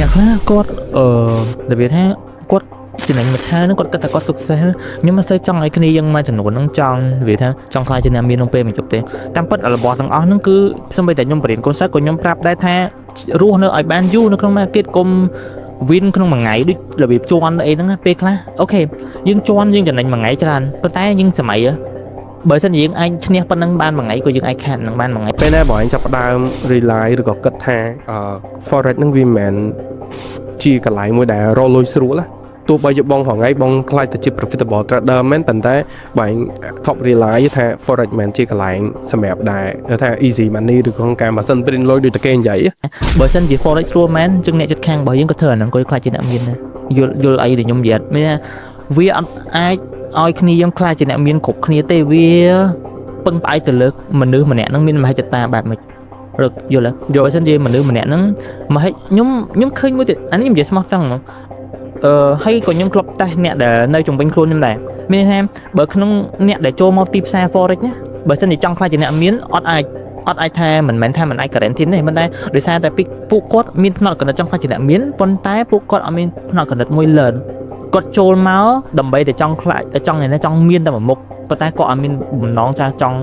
អ្នកខ្លះគាត់របៀបថាគាត់ចំណេញមួយឆាហ្នឹងគាត់គិតថាគាត់សុខសេះខ្ញុំមិនសូវចង់ឲ្យគ្នាយើងមកចំនួនហ្នឹងចង់របៀបថាចង់ខ្លាចជាអ្នកមានក្នុងពេលមកជប់ទេតាមពិតរបស់ទាំងអស់ហ្នឹងគឺសូម្បីតែខ្ញុំបរៀនកូនសិស្សក៏ខ្ញុំប្រាប់ដែរថារស់នៅឲ្យបានយូរនៅក្នុង market កុំ win ក្នុងមួយថ្ងៃដូចរបៀបជន់អីហ្នឹងពេលខ្លះអូខេយើងជន់យើងចំណេញមួយថ្ងៃច្រើនប៉ុន្តែយើងសម័យបើសិនយើងអាចឈ្នះប៉ុណ្ណឹងបានមួយថ្ងៃក៏យើងអាចខាតនឹងបានមួយថ្ងៃពេលណាបងឯងចាប់ផ្ដើម rely ឬក៏គិតថា forex ហ្នឹងវាមិនមែនជាកន្លែងមួយដែលរកលុយស្រួលណាទោះបីជាបងថ្ងៃបងខ្លាចទៅជា profitable trader មែនប៉ុន្តែបងឯង top rely ថា forex មិនជាកន្លែងសម្រាប់ដែរថា easy money ឬក៏ការម៉ាស៊ីន print លុយដូចតែគេនិយាយបើសិនជា forex ស្រួលមែនចឹងអ្នកចិត្តខាងរបស់យើងក៏ធ្វើអាហ្នឹងក៏ខ្លាចជាអ្នកមានដែរយល់អីដែលខ្ញុំនិយាយមានថាវាអត់អាចឲ្យគ្នាយើងខ្លាចជាអ្នកមានគ្រប់គ្នាទេវាពឹងផ្អែកទៅលើមនុស្សម្នាក់ហ្នឹងមានមហិច្ឆតាបែបម៉េចរកយល់ទេបើសិនជាមនុស្សម្នាក់ហ្នឹងមហិច្ឆខ្ញុំឃើញមួយទៀតអានេះខ្ញុំនិយាយស្មោះត្រង់ហ្មងហើយក៏ខ្ញុំធ្លាប់តេស្តអ្នកដែលនៅជុំវិញខ្លួនខ្ញុំដែរមានថាបើក្នុងអ្នកដែលចូលមកទីផ្សារ forex ណាបើសិនជាចង់ខ្លាចជាអ្នកមានអត់អាចថាមិនមែនថាមិនអាច guarantee ទេប៉ុន្តែដោយសារតែពួកគាត់មានផ្នត់គំនិតចង់ខ្លាចជាអ្នកមានប៉ុន្តែពួកគាត់អត់មានផ្នត់គំនិតមួយ learn គាត់ចូលមកដើម្បីតែចង់ខ្លាចចង់មានតែមួយមុខប៉ុន្តែគាត់អត់មានបំណងចង់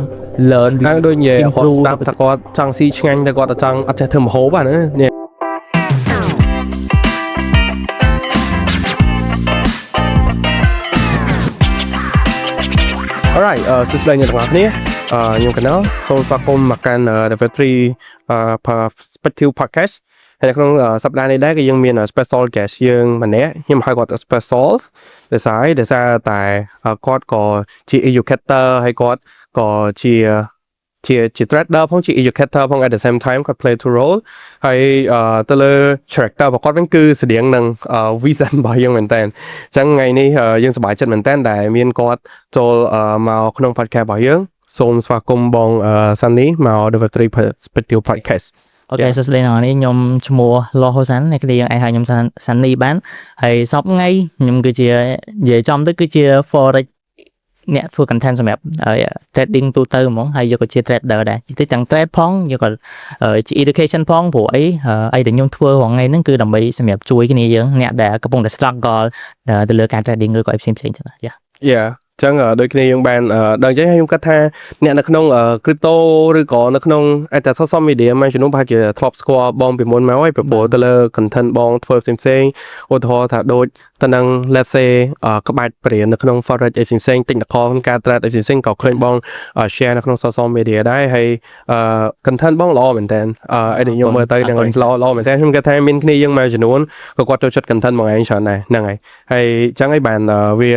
learn ហ្នឹងដូចនិយាយគាត់ស្ដាប់ថាគាត់ចង់ស៊ីឆ្ងាញ់តែគាត់អត់ចេះធ្វើម្ហូបណាAlright សួស្តីអ្នកទាំងអស់គ្នាខ្ញុំកណ្ណល់សូមស្វាគមន៍មកកាន់ Level 3 Perspective Podcast ហើយនៅក្នុងសប្តាហ៍នេះដែរគឺយើងមាន special guest យើងម្នាក់ខ្ញុំហៅគាត់ special ដោយសារតែគាត់ក៏ជា educator ហើយគាត់ក៏ជា trader ផងជា educator ផង at the same time គាត់ play two role ហើយទៅលើ character របស់គាត់វិញគឺស្តៀងនឹង vision របស់យើងមែនតើអញ្ចឹងថ្ងៃនេះយើងសប្បាយចិត្តមែនតើដែលមានគាត់ចូលមកក្នុង podcast របស់យើងសូមស្វាគមន៍បង Sunny មក Level 3 Perspective Podcast អូខេសួស្តីអ្នកនរខ្ញុំឈ្មោះលោហូសានអ្នកគ្នាយើងអាចហៅខ្ញុំសាន់នីបានហើយសប្តាហ៍ខ្ញុំគឺជានិយាយចំទៅគឺជា forex អ្នកធ្វើ content សម្រាប់ trading ទូទៅហ្មងហើយយកក៏ជា trader ដែរទីទាំង trade ផងយកក៏ជា education ផងព្រោះអីដែលខ្ញុំធ្វើរាល់ថ្ងៃហ្នឹងគឺដើម្បីសម្រាប់ជួយគ្នាយើងអ្នកដែលកំពុងតែ struggle ទៅលើការ trading ឬក៏អីផ្សេងៗចឹងYeahចឹងដូចគ្នាយើងបានដឹងចឹងខ្ញុំគិតថាអ្នកនៅក្នុង crypto ឬក៏នៅក្នុងតែ social media មួយចំនួនប្រហែលជាធ្លាប់ស្គាល់បងពីមុនមកហើយព្រោះទៅលើ content បងធ្វើផ្សេងឧទាហរណ៍ថាដូចទៅនឹង let's say ក្បាច់ព្រាននៅក្នុង forex អីផ្សេង technical ក្នុងការ trade អីផ្សេងក៏ឃើញបង share នៅក្នុង social media ដែរហើយcontent បងល្អមែនតើអីដែលខ្ញុំមើលទៅនឹងល្អមែនតើខ្ញុំគិតថាមានគ្នាយើងមួយចំនួនក៏គាត់ចូលចិត្ត content បងឯងច្រើនដែរហ្នឹងហើយចឹងហើយបានវា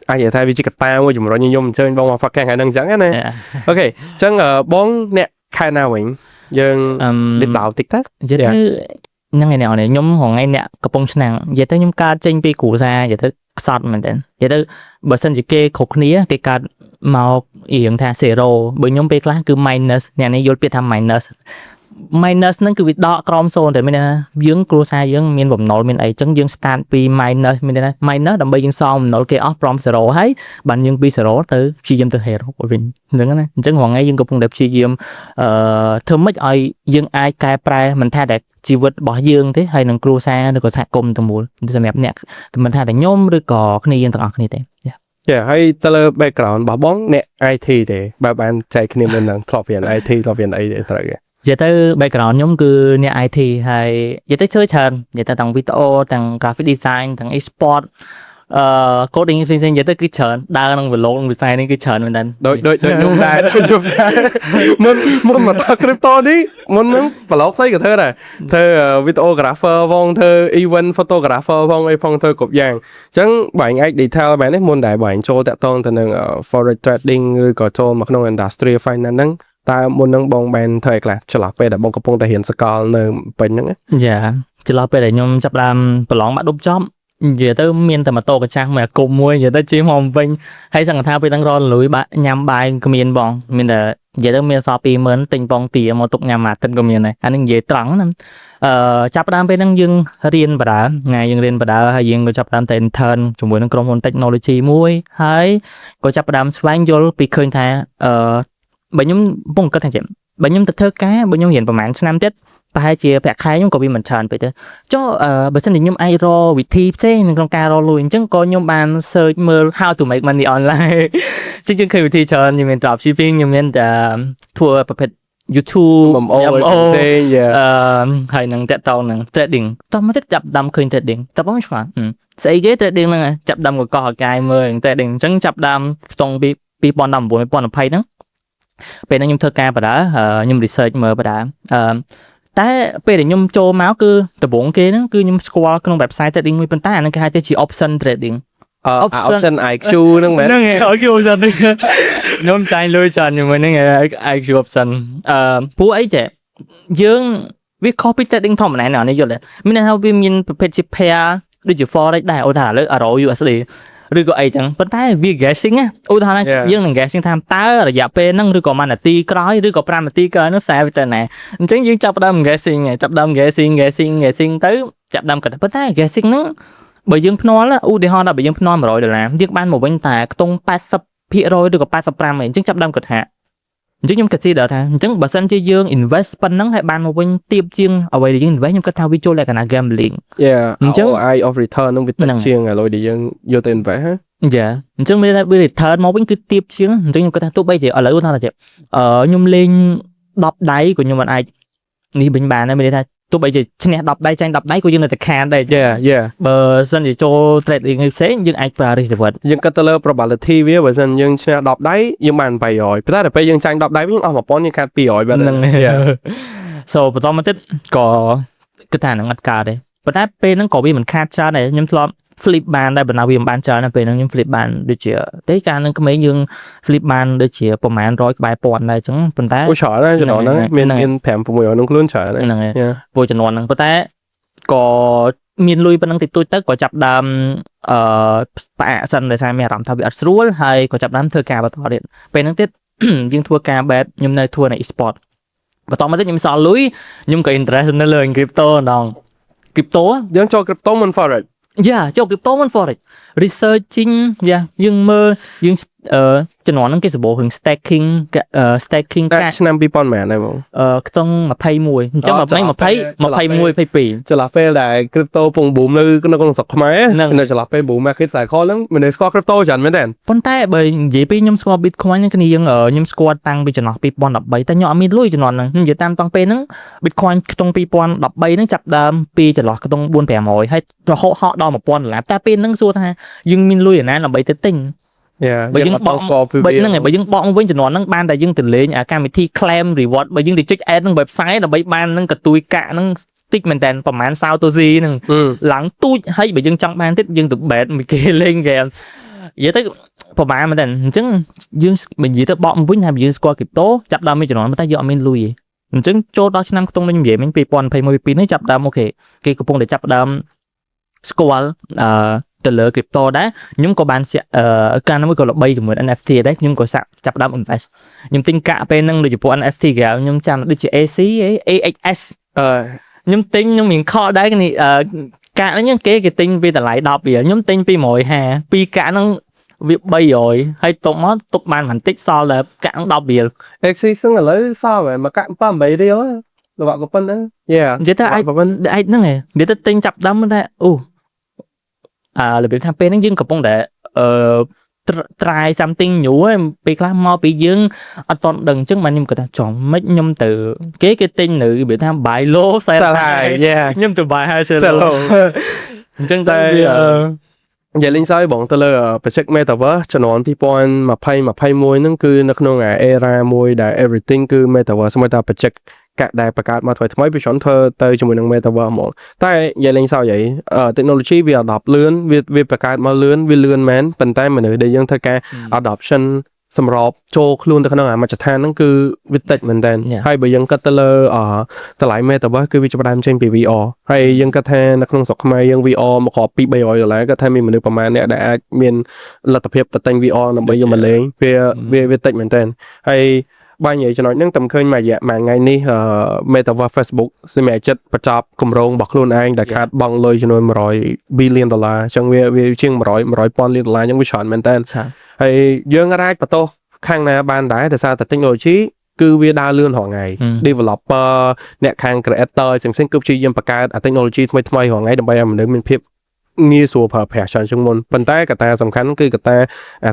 អាចនិយាយថាវាជាកត្តាមួយជំរុញខ្ញុំអញ្ជើញបងមក podcast ហ្នឹងអញ្ចឹងណាអូខេអញ្ចឹងបងអ្នកខែណាវិញយើងលីបដោ TikTok និយាយទៅហ្នឹងឯងខ្ញុំហងៃអ្នកកំពុងឆ្នាំងនិយាយទៅខ្ញុំកើតចេញពីគ្រូសានិយាយទៅខ្សត់មែនតើនិយាយទៅបើសិនជាគេគ្រប់គ្នាគេកើតមករៀងថា 0 បើខ្ញុំពេលខ្លះគឺ minus អ្នកនេះយល់ពាក្យថា minus ហ្នឹងគឺវាដកក្រោម0តែមានថាយើងគ្រួសារយើងមានបំណុលមានអីចឹងយើង start ពី minus មានថា minus ដើម្បីយើងសងបំណុលគេអស់ព្រម 0 ហើយបានយើងពី 0 ទៅព្យាយាមទៅ hero វិញអញ្ចឹងណាអញ្ចឹងរាល់ថ្ងៃយើងកំពុងតែព្យាយាមធ្វើម៉េចឲ្យយើងអាចកែប្រែមិនថាតែជីវិតរបស់យើងទេហើយនឹងគ្រួសារឬក៏សហគមន៍ទាំងមូលសម្រាប់អ្នកមិនថាតែខ្ញុំឬក៏គ្នាយើងទាំងអស់គ្នាទេហើយទៅលើ background របស់បងអ្នក IT ទេបើបានចែកគ្នាមុននឹងធ្លាប់រៀន IT ធ្លាប់រៀនអីទេត្រូវគេនិយាយទៅ background ខ្ញុំគឺអ្នក IT ហើយនិយាយទៅជួយច្រើននិយាយទៅទាំង video ទាំង graphic design ទាំង e-sport coding ផ្សេងៗនិយាយទៅគឺច្រើនដើរក្នុង vlog វិស័យនេះគឺច្រើនមែនតើដូចខ្ញុំដែរមុនមកដល់ crypto នេះមុនហ្នឹង vlog ស្អីក៏ធ្វើដែរធ្វើ videographer ផងធ្វើ event photographer ផងអីផងធ្វើគ្រប់យ៉ាងអញ្ចឹងបើឯង detail បែបនេះមុនដែរបើឯងចូលតាក់ទងទៅនឹង forex trading ឬក៏ចូលមកក្នុង industry finance ហ្នឹងតើមុននឹងបងបានធ្វើអីខ្លះចន្លោះពេលដែលបងកំពុងតែរៀនសកលនៅពេញហ្នឹងយ៉ាចន្លោះពេលដែលខ្ញុំចាប់ដើមប្រឡងបាក់ឌុបចប់និយាយទៅមានតែម៉ូតូកញ្ចាស់មួយអាគុំមួយនិយាយទៅជិះមកវិញហើយសង្ឃថាពេលទាំងរលលួយញ៉ាំបាយក៏មានបងមានតែនិយាយទៅមានសល់ 20000 ទិញបងទាមកទុកញ៉ាំមួយអាទិត្យក៏មានដែរអានេះនិយាយត្រង់ណាចាប់ដើមពេលហ្នឹងយើងរៀនបដាថ្ងៃយើងរៀនបដាហើយយើងក៏ចាប់ដើមទៅ intern ជាមួយនឹងក្រុមហ៊ុន technology មួយហើយក៏ចាប់ដើមស្វែងយល់ពីឃើញថាបើខ្ញុំពងគិតថាបើខ្ញុំទៅធ្វើការបើខ្ញុំរៀនប្រហែលឆ្នាំទៀត ប្រហែលជាប្រាក់ខែខ្ញុំក៏វាមិនច្រើនពេកទេចុះបើសិនជាខ្ញុំអាចរកវិធីផ្សេងក្នុងការរកលុយអញ្ចឹងក៏ខ្ញុំបាន search មើល how to make money online អញ្ចឹងឃើញវិធីច្រើនខ្ញុំមាន drop shipping ខ្ញុំមានធ្វើប្រភេទ YouTube ផ្សេងហើយនឹងតាក់តងនឹង trading តោះមកទៀតចាប់ដាំឃើញ trading តើបងឆ្លាតស្អីគេ trading ហ្នឹងចាប់ដាំកកកកាយមើល trading អញ្ចឹងចាប់ដាំខ្ទង់ពី2019 2020ហ្នឹងពេលហ្នឹងខ្ញុំធ្វើការបដាខ្ញុំ research មើលបដាតែពេលដែលខ្ញុំចូលមកគឺដំបូងគេហ្នឹងគឺខ្ញុំស្គាល់ក្នុង website trading មួយប៉ុន្តែអាហ្នឹងគេហៅថាជា option trading option IQ ហ្នឹងមែនហ្នឹងហើយ IQ option ខ្ញុំចាញ់លុយច្រើនជាមួយហ្នឹង IQ option ពួកអីចេះយើងវា copy trading ធម្មតានេះយល់ទេមានន័យថាវាមានប្រភេទជា pair ដូចជា forex ដែរឧទាហរណ៍ឥឡូវ RO USD ឬក៏អីចឹងប៉ុន្តែវា guessing ណាឧទាហរណ៍យើងនឹង guessing ថាតើរយៈពេលហ្នឹងឬក៏មួយនាទីក្រោយឬក៏5នាទីក្រោយនោះផ្សាយទៅណាអញ្ចឹងយើងចាប់ផ្ដើម guessing ចាប់ផ្ដើម guessing ទៅចាប់ផ្ដើមគិតប៉ុន្តែ guessing ហ្នឹងបើយើងភ្នាល់ឧទាហរណ៍ថាបើយើងភ្នាល់$100យើងបានមកវិញតែខ្ទង់ 80% ឬក៏ 85% អញ្ចឹងចាប់ផ្ដើមគិតថាអញ្ចឹងខ្ញុំគិតថាអញ្ចឹងបើសិនជាយើង invest ប៉ុណ្ណឹងហើយបានមកវិញទៀបជាងអ្វីដែលយើង invest ខ្ញុំគិតថាវាចូលលក្ខណៈ gambling អញ្ចឹង ROI of return នឹងវាតិចជាងអ្វីដែលយើងយកទៅ invest ហ៎អញ្ចឹងមានថាវា return មកវិញគឺទៀបជាងអញ្ចឹងខ្ញុំគិតថាទោះបីជាឥឡូវថាខ្ញុំលេង10ដៃក៏ខ្ញុំមិនអាចនេះវិញបានដែរមានថាទោះបីជាឈ្នះ10ដៃចាញ់10ដៃក៏យើងនៅតែខានដែរបើសិនជាចូល trading ផ្សេងយើងអាចប្រើ risk reward យើងគិតទៅលើ probability វាបើសិនយើងឈ្នះ10ដៃយើងបាន800ប៉ុន្តែដល់ពេលយើងចាញ់10ដៃវិញអស់ 1000 យើងខាត200បាទហ្នឹង so បន្តមកទៀតក៏គិតថានឹងអត់កើតទេប៉ុន្តែពេលហ្នឹងក៏វាមិនខាតច្រើនដែរខ្ញុំធ្លាប់ flip បានដែរបណ្ណាវាមិនបានច្រើនពេលហ្នឹងខ្ញុំ flip បានដូចជាតែកាលនឹងក្មេងយើង flip បានដូចជាប្រហែល100ក្បែរពាន់ដែរអញ្ចឹងប៉ុន្តែច្រើនណាស់ចំណុចហ្នឹងមាន5 600នឹងខ្លួនច្រើនហ្នឹងហើយពួកចំនួនហ្នឹងប៉ុន្តែក៏មានលុយប៉ុណ្ណឹងតិចតួចទៅក៏ចាប់ដើមផ្អាកសិនដោយសារមានអារម្មណ៍ថាវាអត់ស្រួលហើយក៏ចាប់ដើមធ្វើការបន្តទៀតពេលហ្នឹងទៀតយើងធ្វើការ bet ខ្ញុំនៅធ្វើនៅ e-sport បន្តមកទៀតខ្ញុំសល់លុយខ្ញុំក៏ interest នៅលើ crypto ម្ដង crypto យើងចូល crypto មិន forex ចូល crypto មិន forex researching យើងមើលយើងជំនាន់ហ្នឹងគេសម្បូររឿង staking កាឆ្នាំ2000មែនដែរបងខ្ទង់21អញ្ចឹង20 22ចន្លោះពេលដែល crypto ពង boom នៅក្នុងស្រុកខ្មែរនៅចន្លោះពេល boom market cycle ហ្នឹងមនុស្សស្គាល់ crypto ច្រើនមែនទេប៉ុន្តែបើនិយាយពីខ្ញុំស្គាល់ bitcoin គ្នាខ្ញុំស្គាល់តាំងពីចន្លោះ2013តែខ្ញុំអត់មានលុយជំនាន់ហ្នឹងខ្ញុំនិយាយតាមតាំងពេលហ្នឹង bitcoin ខ្ទង់2013ហ្នឹងចាប់ដើមពីចន្លោះខ្ទង់ 4-500 ហើយរហូតហក់ដល់$1000តែពេលហ្នឹងសួរថាយើងមានលុយឯណាដើម្បីទៅទិញបើយើងបកហ្នឹងហើយបើយើងបកវិញចំនួនហ្នឹងបានតែយើងទៅលេងកម្មវិធី claim reward បើយើងទៅចុច add ហ្នឹង website ដើម្បីបានហ្នឹងកទួយកាក់ហ្នឹងតិចមែនតើប្រហែលសៅតូស៊ីហ្នឹងឡើងទូចហើយបើយើងចង់បានទៀតយើងទៅ bet មួយគេលេង game និយាយទៅប្រហែលមែនតើអញ្ចឹងយើងនិយាយទៅបកវិញថាយើងស្គាល់ crypto ចាប់ដើមមានចំនួនតែយើងអត់មានលុយទេអញ្ចឹងចូលដល់ឆ្នាំខ្ទង់ខ្ញុំនិយាយមិញ2021នេះចាប់ដើមអូខេគេកំពុងតែចាប់ដើមស្គាល់ទៅលើ crypto ដែរខ្ញុំក៏បានកាលនោះក៏ល្បីជាមួយ NFT ដែរខ្ញុំក៏ចាប់ដើម invest ខ្ញុំទិញកាក់ពេលហ្នឹងដូចជាពួក NFT គេខ្ញុំចាំដូចជា AC AXS ខ្ញុំទិញខ្ញុំមានខកដែរនេះកាក់ហ្នឹងគេទិញពីតម្លៃ10វាខ្ញុំទិញពី150ពីកាក់ហ្នឹងវា300ហើយទុកមកទុកបានបន្តិចសល់តែកាក់10រៀល AC ហ្នឹងឥឡូវសល់ហើយមកកាក់7-8រៀលរបស់ក៏ប៉ុណ្ណឹងនិយាយទៅអាចហ្នឹងឯងនិយាយទៅទិញចាប់ដើមតែរបៀបថាពេលហ្នឹងយើងកំពុងតែtry something new ពេលខ្លះមកពីយើងអត់តន់ដឹងអញ្ចឹងបានខ្ញុំគាត់ថាចំមិនខ្ញុំទៅគេទិញនៅរបៀបថា buy low sell high ខ្ញុំទៅ buy high sell low អញ្ចឹងតែនិយាយលេងសើចបងទៅលើ project metaverse ជំនាន់2020 21ហ្នឹងគឺនៅក្នុង era មួយដែល everything គឺ metaverse មួយតែ project កាក់ដែលបង្កើតមកថ្មីពីច្រើនធ្វើទៅជាមួយនឹង metaverse ហ្មងតែនិយាយលេងសើចអី technology វា adopt លឿនវាបង្កើតមកលឿនវាលឿនមែនប៉ុន្តែមនុស្សដែលយើងធ្វើការ adoption សម្របចូលខ្លួនទៅក្នុងអាមជ្ឈដ្ឋានហ្នឹងគឺវាតិចមែនតើហើយបើយើងគិតទៅលើតម្លៃ metaverse គឺវាចាប់ផ្ដើមចេញពី VR ហើយយើងគិតថានៅក្នុងស្រុកខ្មែរយើង VR មកគ្រាប់$200-300គាត់ថាមានមនុស្សប្រមាណអ្នកដែលអាចមានលទ្ធភាពទៅទិញ VR ដើម្បីយកមកលេងវាតិចមែនតើហើយបាញ់និយាយចំណុចហ្នឹងតែឃើញមួយថ្ងៃនេះMetaverse Facebook សម្រាប់ចិត្តបញ្ចប់គម្រោងរបស់ខ្លួនឯងដែលខាតបង់លុយចំនួន$100 billionអញ្ចឹងវាជាង100 ពាន់លាន$អញ្ចឹងវាច្រើនមែនតើហើយយើងអាចបន្តខាងណាបានដែរដោយសារតែ technology គឺវាដើរលឿនរាល់ថ្ងៃ developer អ្នកខាង creator ផ្សេងៗគឺព្យាយាមបង្កើត technology ថ្មីៗរាល់ថ្ងៃដើម្បីឲ្យមនុស្សមានភាពងាយស្រួលប្រើប្រាស់ច្រើនជាងមុនប៉ុន្តែកត្តាសំខាន់គឺកត្តា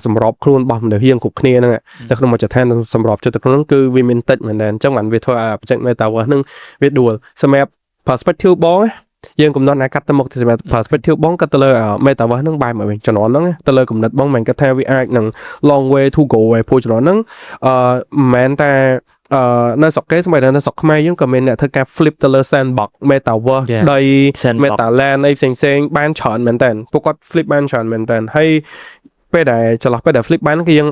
សម្របខ្លួនរបស់មនុស្សយើងគ្រប់គ្នាហ្នឹងនៅក្នុងមួយចឋានសម្របចិត្តខ្លួនគឺវាមានតិចមែនតើអញ្ចឹងបានវាធ្វើឲ្យ project metaverse ហ្នឹងវាដួលសម្រាប់ perspective បងយើងកំណត់ណាកាត់ទៅមុខទៅសម្រាប់ perspective បងក៏ទៅលើ metaverse ហ្នឹងបែរមកវិញជំនាន់ហ្នឹងទៅលើកំណត់បងមិនគិតថាវាអាចនឹង long way to go ឯព្រោះជំនាន់ហ្នឹងមិនមែនតែនៅស្រុកគេស្មើនៅស្រុកខ្មែរយើងក៏មានអ្នកធ្វើការ flip ទៅលើ sandbox metaverse ដី metaland អីផ្សេងៗបានច្រើនមែនតើពួកគាត់ flip បានច្រើនមែនតើហើយពេលដែលចន្លោះពេលដែល flip បានគឺយើង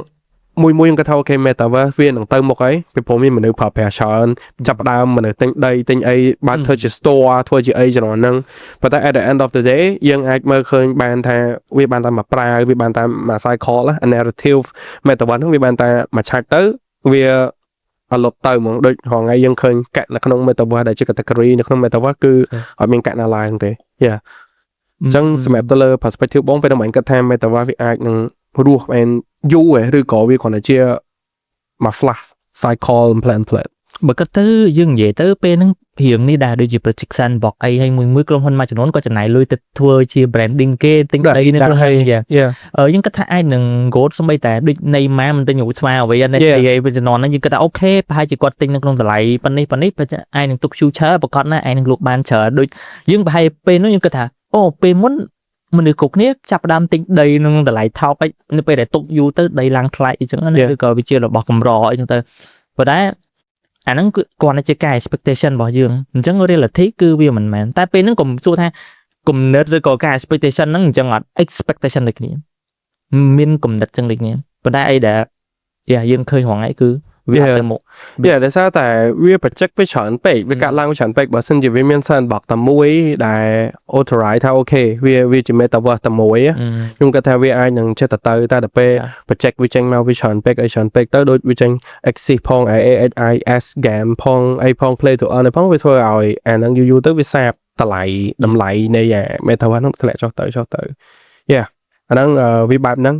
មួយយើងក៏ថាអូខេ metaverse វានឹងទៅមុខហើយពីព្រោះមានមនុស្សប្រើប្រាស់ច្រើនចាប់ផ្ដើមមនុស្សទិញដីទិញអីបានធ្វើជា store ធ្វើជាអីចំណហ្នឹងប៉ុន្តែ at the end of the day យើងអាចមើលឃើញបានថាវាបានតែមកប្រើវាបានតែមក cycle narrative metaverse ហ្នឹងវាបានតែមកឆាច់ទៅវាអត់លុបទៅហ្មងដូចរងថ្ងៃយើងឃើញកាក់នៅក្នុង metaverse ដែលជា category នៅក្នុង metaverse គឺអត់មានកាក់ណាឡើងទេយ៉ាអញ្ចឹងសម្រាប់ទៅលើ perspective បងពេលមិនគិតថា metaverse វាអាចនឹងរស់បានយូរឬក៏វាគ្រាន់តែជាមក flash cycle plan បើគិតទៅយើងនិយាយទៅពេលហ្នឹងរៀងនេះដែរដូចជា project sandbox អីហើយមួយក្រុមហ៊ុនមួយចំនួនក៏ចំណាយលុយទៅធ្វើជា branding គេទិញដីនៅក្នុងហើយយើងគិតថាអាចនឹង growth សូម្បីតែដូចនៃម៉ាមិនទិញរូបស្វាអ្វីហ្នឹងពេលជំនាន់ហ្នឹងយើងគិតថាអូខេប្រហែលជាគាត់ទិញនៅក្នុងតម្លៃប៉ុណ្នេះអាចនឹងទុក future ប្រកបណាស់អាចនឹងលក់បានច្រើនដូចយើងប្រហែលពេលនោះយើងគិតថាអូពេលមុនមនុស្សគ្រប់គ្នាចាប់ផ្ដើមទិញដីក្នុងតម្លៃថោកនៅពេលដែលទុកយូរទៅដីឡើងថ្លៃអញ្ចឹងណាគឺក៏វាជារបស់កម្រអញ្ចឹងទៅប៉ុន្តែអាហ្នឹងគឺគ្រាន់តែជាការ expectation របស់យើងអញ្ចឹង reality គឺវាមិនមែនតែពេលហ្នឹងកុំសួរថាគំនិតឬក៏ការ expectation ហ្នឹងអញ្ចឹងអត់ expectation ដូចគ្នាមានគំនិតចឹងដូចគ្នាប៉ុន្តែអីដែលយើងឃើញរងថ្ងៃគឺវាទៅមុខវាដោយសារតែវាបច្ចេកវាច្រើនពេកវាកាត់ឡើងច្រើនពេកបើសិនជាវាមាន sandbox តែមួយដែល authorize ថាអូខេវាជា metaverse តែមួយខ្ញុំគិតថាវាអាចនឹងចិត្តទៅតែដល់ពេលបច្ចេកវាចេញមកវាច្រើនពេកអីច្រើនពេកទៅដូចវាចេញ exist ផង AAIS game ផងអីផង play to earn ផងវាធ្វើឲ្យអាហ្នឹងយូរទៅវាសាបតម្លៃនៃ metaverse ហ្នឹងធ្លាក់ចុះទៅអាហ្នឹងវាបែបហ្នឹង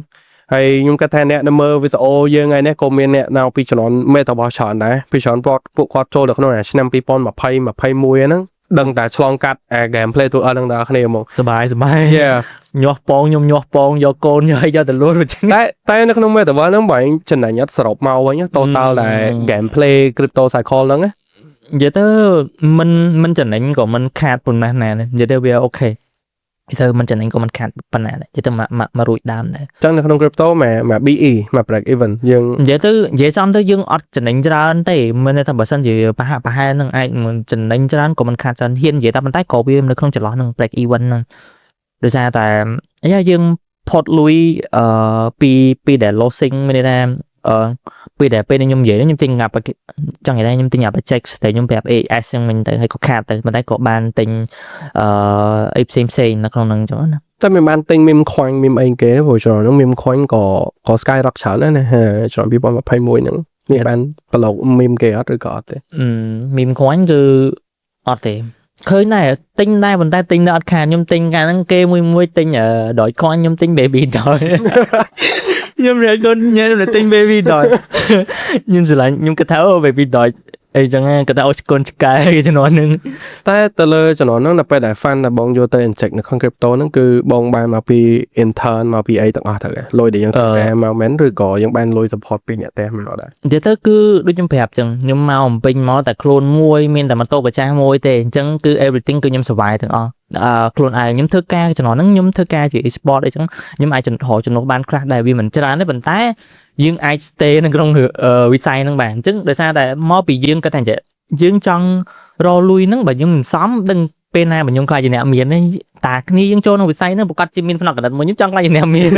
ហើយខ្ញុំគិតថាអ្នកនៅមើលវីដេអូយើងថ្ងៃនេះក៏មានអ្នកនៅពីជំនាន់ Metaverse ច្រើនដែរពីច្រើនពួកគាត់ចូលទៅក្នុងឆ្នាំ2020 21ហ្នឹងដឹងតែឆ្លងកាត់អា gameplay ទៅអត់នឹងដល់គ្នាហ្មងសบายញាស់ពងខ្ញុំញាស់ពងយកកូនយកទៅលួចអញ្ចឹងតែនៅក្នុង Metaverse ហ្នឹងបងចំណេញអត់សរុបមកវិញ total ដែល gameplay crypto cycle ហ្នឹងនិយាយទៅមិនចំណេញក៏មិនខាតប៉ុណ្ណាណានិយាយទៅវាអូខេទៅមិនចំណេញក៏មិនខាតប៉ុណ្ណាដែរទៅមករួចដើមដែរអញ្ចឹងនៅក្នុង crypto មក BE មក break even យើងនិយាយទៅចំទៅយើងអត់ចំណេញច្រើនទេមិនថាបើសិនជាប្រហែលនឹងអាចចំណេញច្រើនក៏មិនខាតច្រើនហ៊ាននិយាយតែប៉ុន្តែក៏វានៅក្នុងចន្លោះនឹង break even ហ្នឹងដោយសារតែយើងផុតលុយពីដែល losing មានន័យថាពេលខ្ញុំនិយាយខ្ញុំទិញចង់និយាយថាខ្ញុំទិញ project តែខ្ញុំប្រាប់ AS ហ្នឹងមិញទៅហើយក៏ខាតទៅប៉ុន្តែក៏បានទិញអីផ្សេងនៅក្នុងហ្នឹងចឹងណាតែមិនបានទិញមីមខ្វាញ់មីមអីគេព្រោះច្រើនហ្នឹងមីមខ្វាញ់ក៏ skyrock ច្រើនណាច្រើន2021ហ្នឹងមានបានប្លុកមីមគេអត់ឬក៏អត់ទេមីមខ្វាញ់គឺអត់ទេឃើញដែរទិញដែរប៉ុន្តែទិញនៅអត់ខានខ្ញុំទិញកាលហ្នឹងគេមួយទិញដល់ខ្វាញ់ខ្ញុំទិញ baby doll ខ្ញុំរៀនកូនញ៉ាំទិញ baby doll ខ្ញុំស្រឡាញ់ខ្ញុំគិតថាអូ baby doll អីចឹងគាត់ថាអូកូនឆ្កែជំនាន់ហ្នឹងតែទៅលើជំនាន់ហ្នឹងនៅពេលដែល fan ដែលបងយកទៅ inject នៅក្នុង crypto ហ្នឹងគឺបងបានមកពី intern មកពីអីទាំងអស់ទៅលុយដែលយើងធ្វើមកមែនឬក៏យើងបានលុយ support ពីអ្នកផ្ទះមកដែរនិយាយទៅគឺដូចខ្ញុំប្រាប់ចឹងខ្ញុំមកបំពេញមកតែខ្លួនមួយមានតែម៉ូតូកាចាស់មួយទេអញ្ចឹងគឺ everything គឺខ្ញុំ survive ទាំងអស់ខ្លួនឯងខ្ញុំធ្វើការជំនាន់ហ្នឹងខ្ញុំធ្វើការជា e-sport អីចឹងខ្ញុំអាចចំណូលបានខ្លះដែរវាមិនច្រើនទេប៉ុន្តែយើងអាច stay នៅក្នុងវិស័យហ្នឹងបានអញ្ចឹងដោយសារតែមកពីយើងគាត់ថាយើងចង់រកលុយហ្នឹងបើយើងមិនសមដឹងពេលណាបើខ្ញុំខ្លាចជាអ្នកមានតាគ្នាយើងចូលក្នុងវិស័យហ្នឹងប្រកាសជាមានផ្នែកកណ្ដាលមួយខ្ញុំចង់ខ្លាចជាអ្នកមាន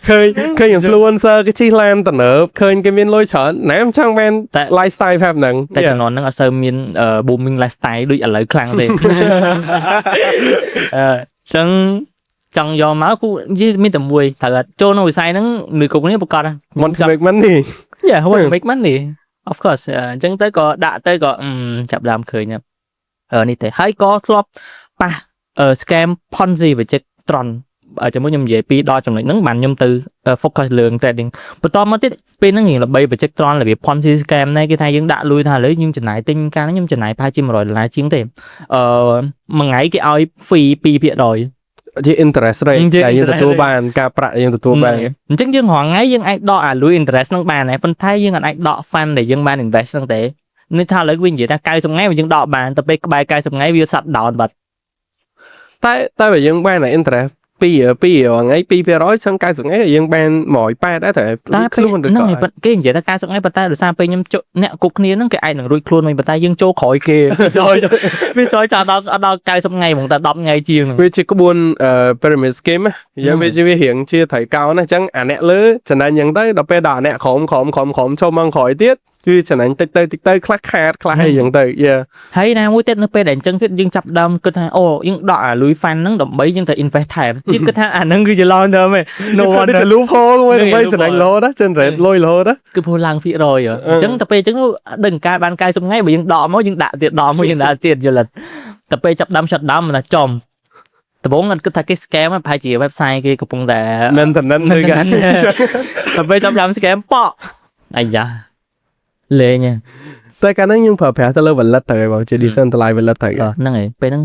ឃើញ influencer គេជិះឡានតំណើបឃើញគេមានលុយច្រើនណែមិនចង់មែនតែ lifestyle បែបហ្នឹងតែជំនាន់ហ្នឹងអត់សូវមាន booming lifestyle ដូចឥឡូវខ្លាំងទេចឹងចង់យកមកគូមានតែមួយត្រូវចូលក្នុងវិស័យហ្នឹងឬគ្រប់គ្នាប្រកាស want to make money want to make money of course អញ្ចឹងទៅក៏ដាក់ទៅក៏ចាប់ដើមឃើញនេះទៅហើយក៏ធ្លាប់ប៉ះscam Ponzi project Tron ជាមួយខ្ញុំនិយាយពីដល់ចំណុចហ្នឹងបានខ្ញុំទៅ focus លើ trading បន្តមកទៀតពេលហ្នឹងយើងល្បី project Tron របៀប Ponzi scam នេះគេថាយើងដាក់លុយថាឥឡូវយើងចំណាយទិញកាលហ្នឹងខ្ញុំចំណាយប្រហែលជា$100ជាងទេមួយថ្ងៃគេឲ្យ fee 2%ជា interest rate ដែលយើងទទួលបានការប្រាក់យើងទទួលបានអញ្ចឹងយើងរាល់ថ្ងៃយើងអាចដកអាលុយ interest ហ្នឹងបានដែរប៉ុន្តែយើងអាចដក fund ដែលយើងបាន invest ហ្នឹងទេនេះថាឥឡូវវិញនិយាយថា90ថ្ងៃយើងដកបានទៅពេលក្បែរ90ថ្ងៃវា shut down បាត់តែបើយើងបាន interest 2ថ្ងៃ2%សឹង90ថ្ងៃយើងបាន180ដែរតែខ្លួនទៅហ្នឹងគេនិយាយថា90ថ្ងៃប៉ុន្តែដោយសារពេលខ្ញុំអ្នកគ្រប់គ្នាហ្នឹងគេអាចនឹងរួចខ្លួនវិញប៉ុន្តែយើងចូលក្រោយគេវាសយចាំដល់90ថ្ងៃហ្មងតែ10ថ្ងៃជាងវាជាក្បួនpyramid scheme យើងវារៀងជាត្រីកោណណាអញ្ចឹងអាអ្នកលើចំណេញអញ្ចឹងទៅដល់ពេលដល់អាអ្នកក្រោមចូលមកក្រោយទៀតគឺចំណេញតិចទៅខ្លះខាតខ្លះអីអញ្ចឹងទៅហើយណាមួយទៀតនៅពេលដែលអញ្ចឹងទៀតយើងចាប់ដើមគិតថាអូយើងដកអាលុយ fund ហ្នឹងដើម្បីយើងទៅ invest ថែមយើងគិតថាអាហ្នឹងគឺជា long term ឯង no one ទៅ loophole មួយដើម្បីចំណេញរហូតណា generate លុយរហូតណាគឺព្រោះឡើង%អញ្ចឹងទៅពេលអញ្ចឹងដឹងការបាន90ថ្ងៃបើយើងដកមកយើងដាក់ទៀតដកមកយើងដាក់ទៀតយល់តែពេលចាប់ដើម shut down ណាចំដំបូងគាត់គិតថាគេ scam ប្រហែលជា website គេកំពុងតែ maintenance ទៅគេតែពេលចាប់ដើម scam ប៉ក់អាយ៉ាលេងតែកាលហ្នឹងយើងប្រើប្រាស់ទៅលើ wallet ទៅបងជា decentralized wallet ទៅហ្នឹងហើយពេលហ្នឹង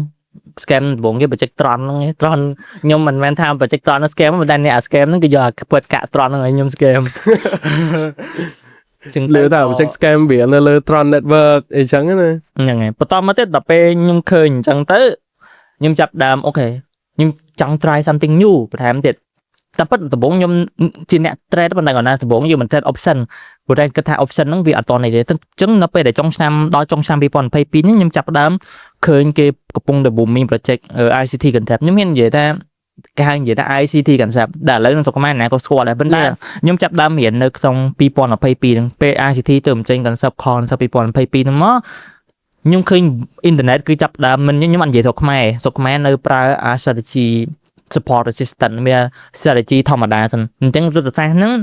scam ដំបូងគេ project Tron ហ្នឹង Tron ខ្ញុំមិនមែនថា project Tron ហ្នឹង scam ប៉ុន្តែអ្នក scam ហ្នឹងគេយកពិតកាក់ Tron ហ្នឹងឲ្យខ្ញុំ scam ចឹងលើថា project scam វានៅលើ Tron network អីចឹងណាហ្នឹងហើយបន្តមកទៀតដល់ពេលខ្ញុំឃើញអញ្ចឹងទៅខ្ញុំចាប់ដើមអូខេខ្ញុំចង់ try something new បន្ថែមទៀតតែពិតដំបូងខ្ញុំជាអ្នក trade ប៉ុន្តែគាត់ណាដំបូងយើងមិន trade option ព្រោះតែគិតថា option ហ្នឹងវាអត់តនេះទេអញ្ចឹងនៅពេលដែលចុងឆ្នាំដល់ចុងឆ្នាំ2022នេះខ្ញុំចាប់ដើមឃើញគេកំពុងតែ booming project ICT concept ខ្ញុំមាននិយាយថាគេហៅនិយាយថា ICT concept ដែលឥឡូវក្នុងស្រុកខ្មែរណាក៏ស្គាល់ដែរប៉ុន្តែខ្ញុំចាប់ដើមរៀននៅក្នុង2022ហ្នឹងពេល ICT ទៅបញ្ចេញ concept 2022ហ្នឹងមកខ្ញុំឃើញអ៊ីនធឺណិតគឺចាប់ដើមមិនខ្ញុំអត់និយាយស្រុកខ្មែរនៅប្រើ strategy support resistant មាន strategy ធម្មតាសិនអញ្ចឹងយុទ្ធសាស្ត្រហ្នឹង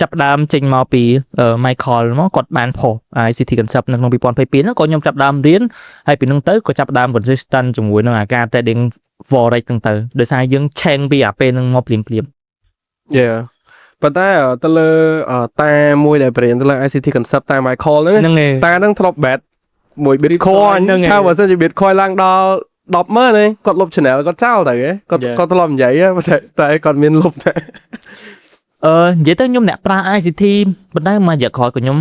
ចាប់ដើមចេញមកពី Michael មកគាត់បានផុស ICT concept នៅក្នុង2022ហ្នឹងក៏ខ្ញុំចាប់ដើមរៀនហើយពីហ្នឹងទៅក៏ចាប់ដើម resistant ជាមួយនឹងអាការ trading forex ហ្នឹងទៅដោយសារយើងឆេងពីអាពេលហ្នឹងមកភ្លាមប៉ុន្តែទៅលើតាមួយដែលបរៀនទៅលើ ICT concept តា Michael ហ្នឹងតាហ្នឹងធ្លាប់ bet មួយ Bitcoin ថាបើសិនជា Bitcoin ឡើងដល់100000ទេគាត់លុប channel គាត់ចោលទៅគាត់ធ្លាប់និយាយតែគាត់មានលុបដែរនិយាយទៅខ្ញុំអ្នកប្រើ ICT ប៉ុន្តែមករយៈក្រោយក៏ខ្ញុំ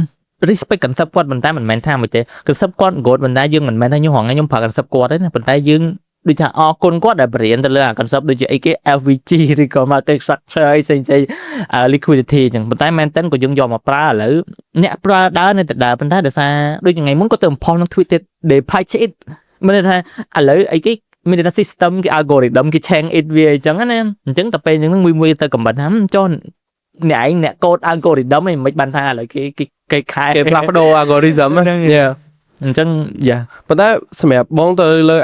respect concept គាត់ប៉ុន្តែមិនមែនថាមិនទេ concept គាត់ good ប៉ុន្តែយើងមិនមែនថាខ្ញុំហងខ្ញុំប្រើ concept គាត់ទេណាប៉ុន្តែយើងដូចថាអរគុណគាត់ដែលបរៀនទៅលើអា concept ដូចជាអីគេ LVG ឬក៏ market structure អីផ្សេងៗ liquidity អញ្ចឹងប៉ុន្តែមែនតើក៏យើងយកមកប្រើឥឡូវអ្នកប្រើដើរនៅតែដើរប៉ុន្តែដោយសារដូចថ្ងៃមុនគាត់ទៅផុសក្នុង Twitter they patch it មានន័យថាឥឡូវអីគេមានន័យថា system គេ algorithm គេ change it វាអញ្ចឹងណាអញ្ចឹងតែពេលអញ្ចឹងមួយទៅកំបិតថាចុះអ្នកឯងអ្នកកូដ algorithm ឯងមិនបានថាឥឡូវគេខែគេផ្លាស់ប្ដូរ algorithm អញ្ចឹងប៉ុន្តែសម្រាប់បងទៅលើ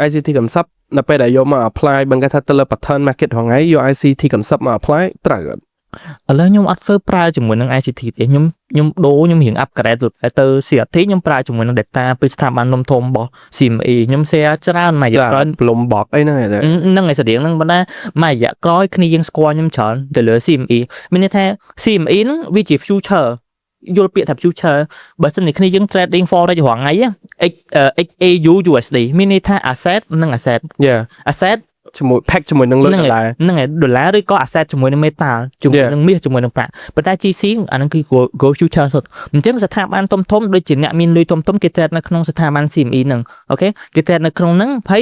ICT concept នៅពេលដែលយកមក apply បើគេថាទៅលើ pattern market ហងៃយក ICT concept មក apply ត្រូវអត់ឥឡូវខ្ញុំអត់ធ្វើប្រើជាមួយនឹង ICT ទេខ្ញុំរៀង upgrade ទៅ CRT ខ្ញុំប្រើជាមួយនឹង data ពីស្ថាប័នធំរបស់ CME ខ្ញុំ share ច្រើនមួយរយៈក្រោយ Bloomberg អីហ្នឹងហ្នឹងឯងស្តៀងហ្នឹងប៉ុន្តែមួយរយៈក្រោយគ្នាយើងស្គាល់ខ្ញុំច្រើនទៅលើ CME មានន័យថា CME ហ្នឹងវាជា future យល់ពាក្យថា future បើសិនជាគ្នាយើង trading forex រាល់ថ្ងៃXAU USD មានន័យថា asset និង asset ជាមួយ pack ជាមួយនឹងលុយដុល្លារហ្នឹងហើយដុល្លារឬក៏ asset ជាមួយនឹង metal ជាមួយនឹងមាសជាមួយនឹងប្រាក់ប៉ុន្តែ GC អាហ្នឹងគឺ go future សុទ្ធអញ្ចឹងស្ថាប័នធំដូចជាអ្នកមានលុយធំគេ trade នៅក្នុងស្ថាប័ន CME ហ្នឹងអូខេគេ trade នៅក្នុងហ្នឹងហើយ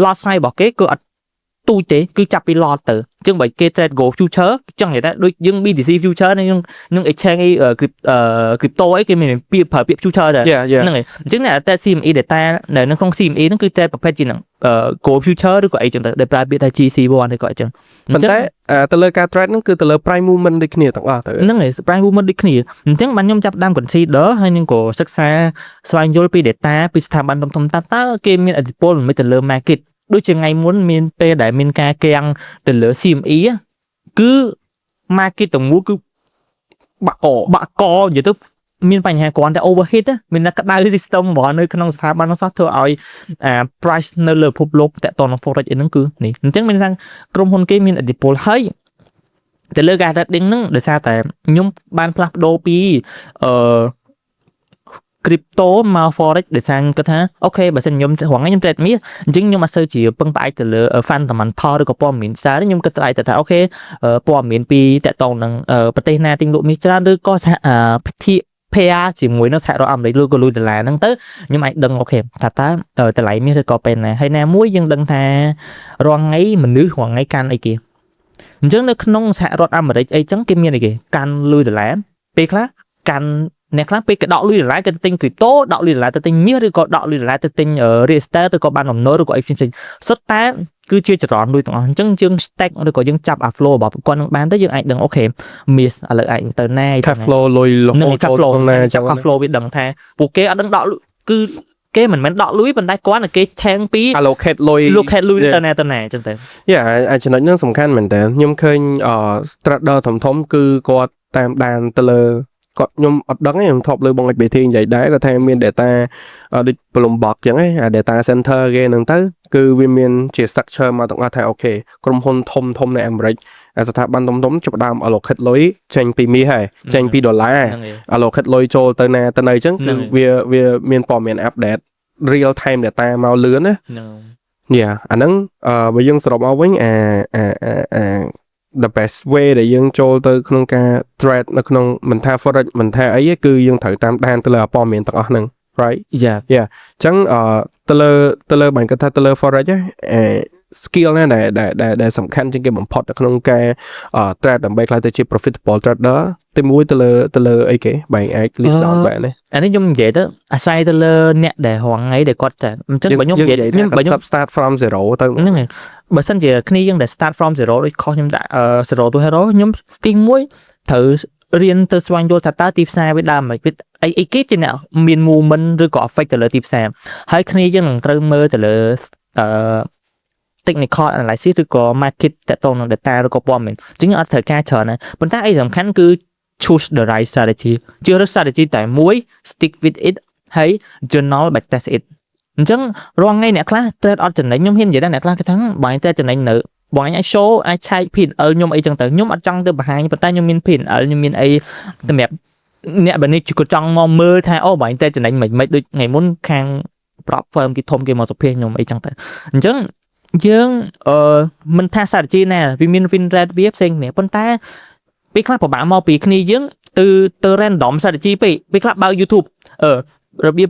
lot size របស់គេគឺអត់ទូចទេគឺចាប់ពី lot ទៅអញ្ចឹងបើគេ trade go future ចង់និយាយថាដូចយើង BTC future នឹង exchange អី crypto អីគេមានពាក្យប្រើពាក្យ future ដែរហ្នឹងហើយអញ្ចឹងអ្នក trade CME data នៅក្នុង CME ហ្នឹងគឺ trade ប្រភេទជាហ្នឹងgo future ឬក៏អីចឹងទៅដែលប្រើពាក្យថា GC1 ឬក៏អីចឹងប៉ុន្តែទៅលើការ trade ហ្នឹងគឺទៅលើ price movement ដូចគ្នាទាំងអស់ទៅហ្នឹងហើយ price movement ដូចគ្នាអញ្ចឹងបានខ្ញុំចាប់ដើម consider ហើយនឹងក៏សិក្សាស្វែងយល់ពី data ពីស្ថាប័នធំតើគេមានឥទ្ធិពលមិនទៅលើ market ដូចជាថ្ងៃមុនមានពេលដែលមានការកៀងទៅលើ CME គឺ market ទាំងមូលគឺបាក់កនិយាយទៅ មានបញ្ហាគ្រាន់តែ overheat មានតែក្តៅ system របស់នៅក្នុងស្ថាប័ននោះសោះធ្វើឲ្យprice នៅលើពិភពលោកតទៅនឹង forex អីហ្នឹងគឺនេះអញ្ចឹងមានថាក្រុមហ៊ុនគេមានឥទ្ធិពលហើយទៅលើការ trading ហ្នឹងដោយសារតែខ្ញុំបានផ្លាស់ប្ដូរពីcrypto មក forex ដោយសារគាត់ថាអូខេបើសិនខ្ញុំរងខ្ញុំ trade មាសអញ្ចឹងខ្ញុំអត់សូវជាពឹងផ្អែកទៅលើ fundamental ឬក៏ព័ត៌មានសារខ្ញុំគិតតែថាអូខេព័ត៌មានពីតទៅនឹងប្រទេសណាទិញលក់មាសច្រើនឬក៏ពិធី pair ជាមួយនៅសហរដ្ឋអាមេរិកឬក៏លុយដុល្លារហ្នឹងទៅខ្ញុំអាចដឹងអូខេថាតើតម្លៃមាសឬក៏ពេលណាហើយណាមួយយើងដឹងថារាល់ថ្ងៃមនុស្សរាល់ថ្ងៃកាន់អីគេអញ្ចឹងនៅក្នុងសហរដ្ឋអាមេរិកអីចឹងគេមានអីគេកាន់លុយដុល្លារពេលខ្លះកាន់អ្នកខ្លះពេលគេដកលុយដុល្លារគេទៅទិញ crypto ដកលុយដុល្លារទៅទិញមាសឬក៏ដកលុយដុល្លារទៅទិញ real estate ឬក៏បានបំណុលឬក៏អីផ្សេងៗសុទ្ធតែគឺជាចរន្តលុយទាំងអស់អញ្ចឹងយើង stack ឬក៏យើងចាប់ flow របស់ប្រព័ន្ធនឹងបានទៅយើងអាចដឹងអូខេមាសឥឡូវអាចទៅណា cash flow លុយរហូតចូលក្នុងណាចាប់ cash flow វាដឹងថាពួកគេអត់ដឹងដកលុយគឺគេមិនមែនដកលុយប៉ុន្តែគាត់តែគេឆេងពី allocate លុយ ទៅណាអញ្ចឹងទៅអាចចំណុចហ្នឹងសំខាន់មែនតើខ្ញុំឃើញtrader ធំៗគឺគាត់តាមដានទៅលើគាត់ខ្ញុំអត់ដឹងទេខ្ញុំធ្លាប់លើបង XBT និយាយដែរគាត់ថាមាន data ដូច Bloomberg អញ្ចឹងឯងអា data center គេហ្នឹងទៅគឺវាមានជា structure មកទាំងអស់ថាអូខេក្រុមហ៊ុនធំនៅអាមេរិកស្ថាប័នធំចាប់ផ្ដើម allocate លុយចេញពីមាសហើយចេញពីដុល្លារ allocate លុយចូលទៅណាទៅណីអញ្ចឹងគឺវាមានព័ត៌មាន update real time data មកលឿនណាអាហ្នឹងបើយើងសរុបមកវិញthe best way ដែលយើងចូលទៅក្នុងការ trade នៅក្នុងមិនថា forex មិនថាអីគឺយើងត្រូវតាមដានទៅលើព័ត៌មានទាំងអស់ហ្នឹង right អញ្ចឹងទៅលើបាញ់គាត់ថាទៅលើ forex skill ណាដែលសំខាន់ជាងគេបំផុតនៅក្នុងការ trade ដើម្បីក្លាយទៅជា profitable trader ទីមួយទៅលើអីគេបាញ់អាច list down បែបនេះអានេះខ្ញុំនិយាយទៅអាស្រ័យទៅលើអ្នកដែលរងថ្ងៃដែលគាត់ចាអញ្ចឹងបើខ្ញុំនិយាយបើខ្ញុំ start from 0 ទៅហ្នឹងហើយបើសិនជាគ្នាយើងដែល start from 0ដូចខុសខ្ញុំដាក់ 0 to hero ខ្ញុំទី1ត្រូវរៀនទៅស្វែងយល់ថាតើទីផ្សារវាដើមមិនអីគេជាអ្នកមាន movement ឬក៏ affect ទៅលើទីផ្សារហើយគ្នាយើងនឹងត្រូវមើលទៅលើtechnical analysis ឬក៏ market តទៅនឹង data ឬក៏ព័ត៌មានអញ្ចឹងអត់ត្រូវការច្រើនណាប៉ុន្តែអីសំខាន់គឺ choose the right strategy ជឿរើស strategy តែមួយ stick with it ហើយ journal back test it អញ្ចឹងរាល់ថ្ងៃអ្នកខ្លះ trade អត់ចំណេញខ្ញុំហ៊ាននិយាយដែរអ្នកខ្លះគេថាបើឯង trade ចំណេញនៅបងអាច show អាចឆែក P&L ខ្ញុំអីចឹងទៅខ្ញុំអត់ចង់ទៅបង្ហាញប៉ុន្តែខ្ញុំមាន P&L ខ្ញុំមានអីសម្រាប់អ្នកបើនេះក៏ចង់មកមើលថាអូបើឯង trade ចំណេញមិនដូចថ្ងៃមុនខាង prop firm គេធំគេមកសុភេខ្ញុំអីចឹងទៅអញ្ចឹងយើងមិនថា strategy ណាវាមាន win rate វាផ្សេងគ្នាប៉ុន្តែពេលខ្លះពិបាកមកពីគ្នាយើងទៅ random strategy ពេលខ្លះបើក YouTube របៀប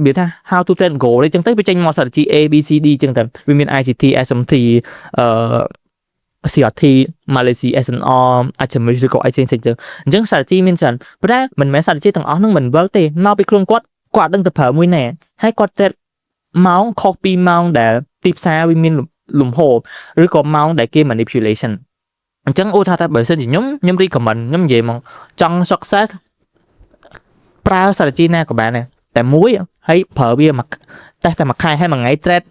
វាថា how to trade goal អីចឹងទៅវាចេញមក strategy A B C D ចឹងទៅវាមាន ICT SMT CRT Malaysia SNR Achamis ឬក៏អីផ្សេងៗទៅអញ្ចឹង strategy មានច្រើនប៉ុន្តែមិនមែន strategy ទាំងអស់ហ្នឹងមិនវិលទេមកពីខ្លួនគាត់ដឹងទៅប្រើមួយណាហើយគាត់ trade ម៉ោងខុសពីម៉ោងដែលទីផ្សារវាមានលំហឬក៏ម៉ោងដែលគេ manipulation អញ្ចឹងអូថាបើសិនជាខ្ញុំ recommend ខ្ញុំនិយាយមកចង់ success ប្រើ strategy ណាក៏បានដែរតែមួយហើយប្រើវាមកតែមួយខែហើយមួយថ្ងៃ trade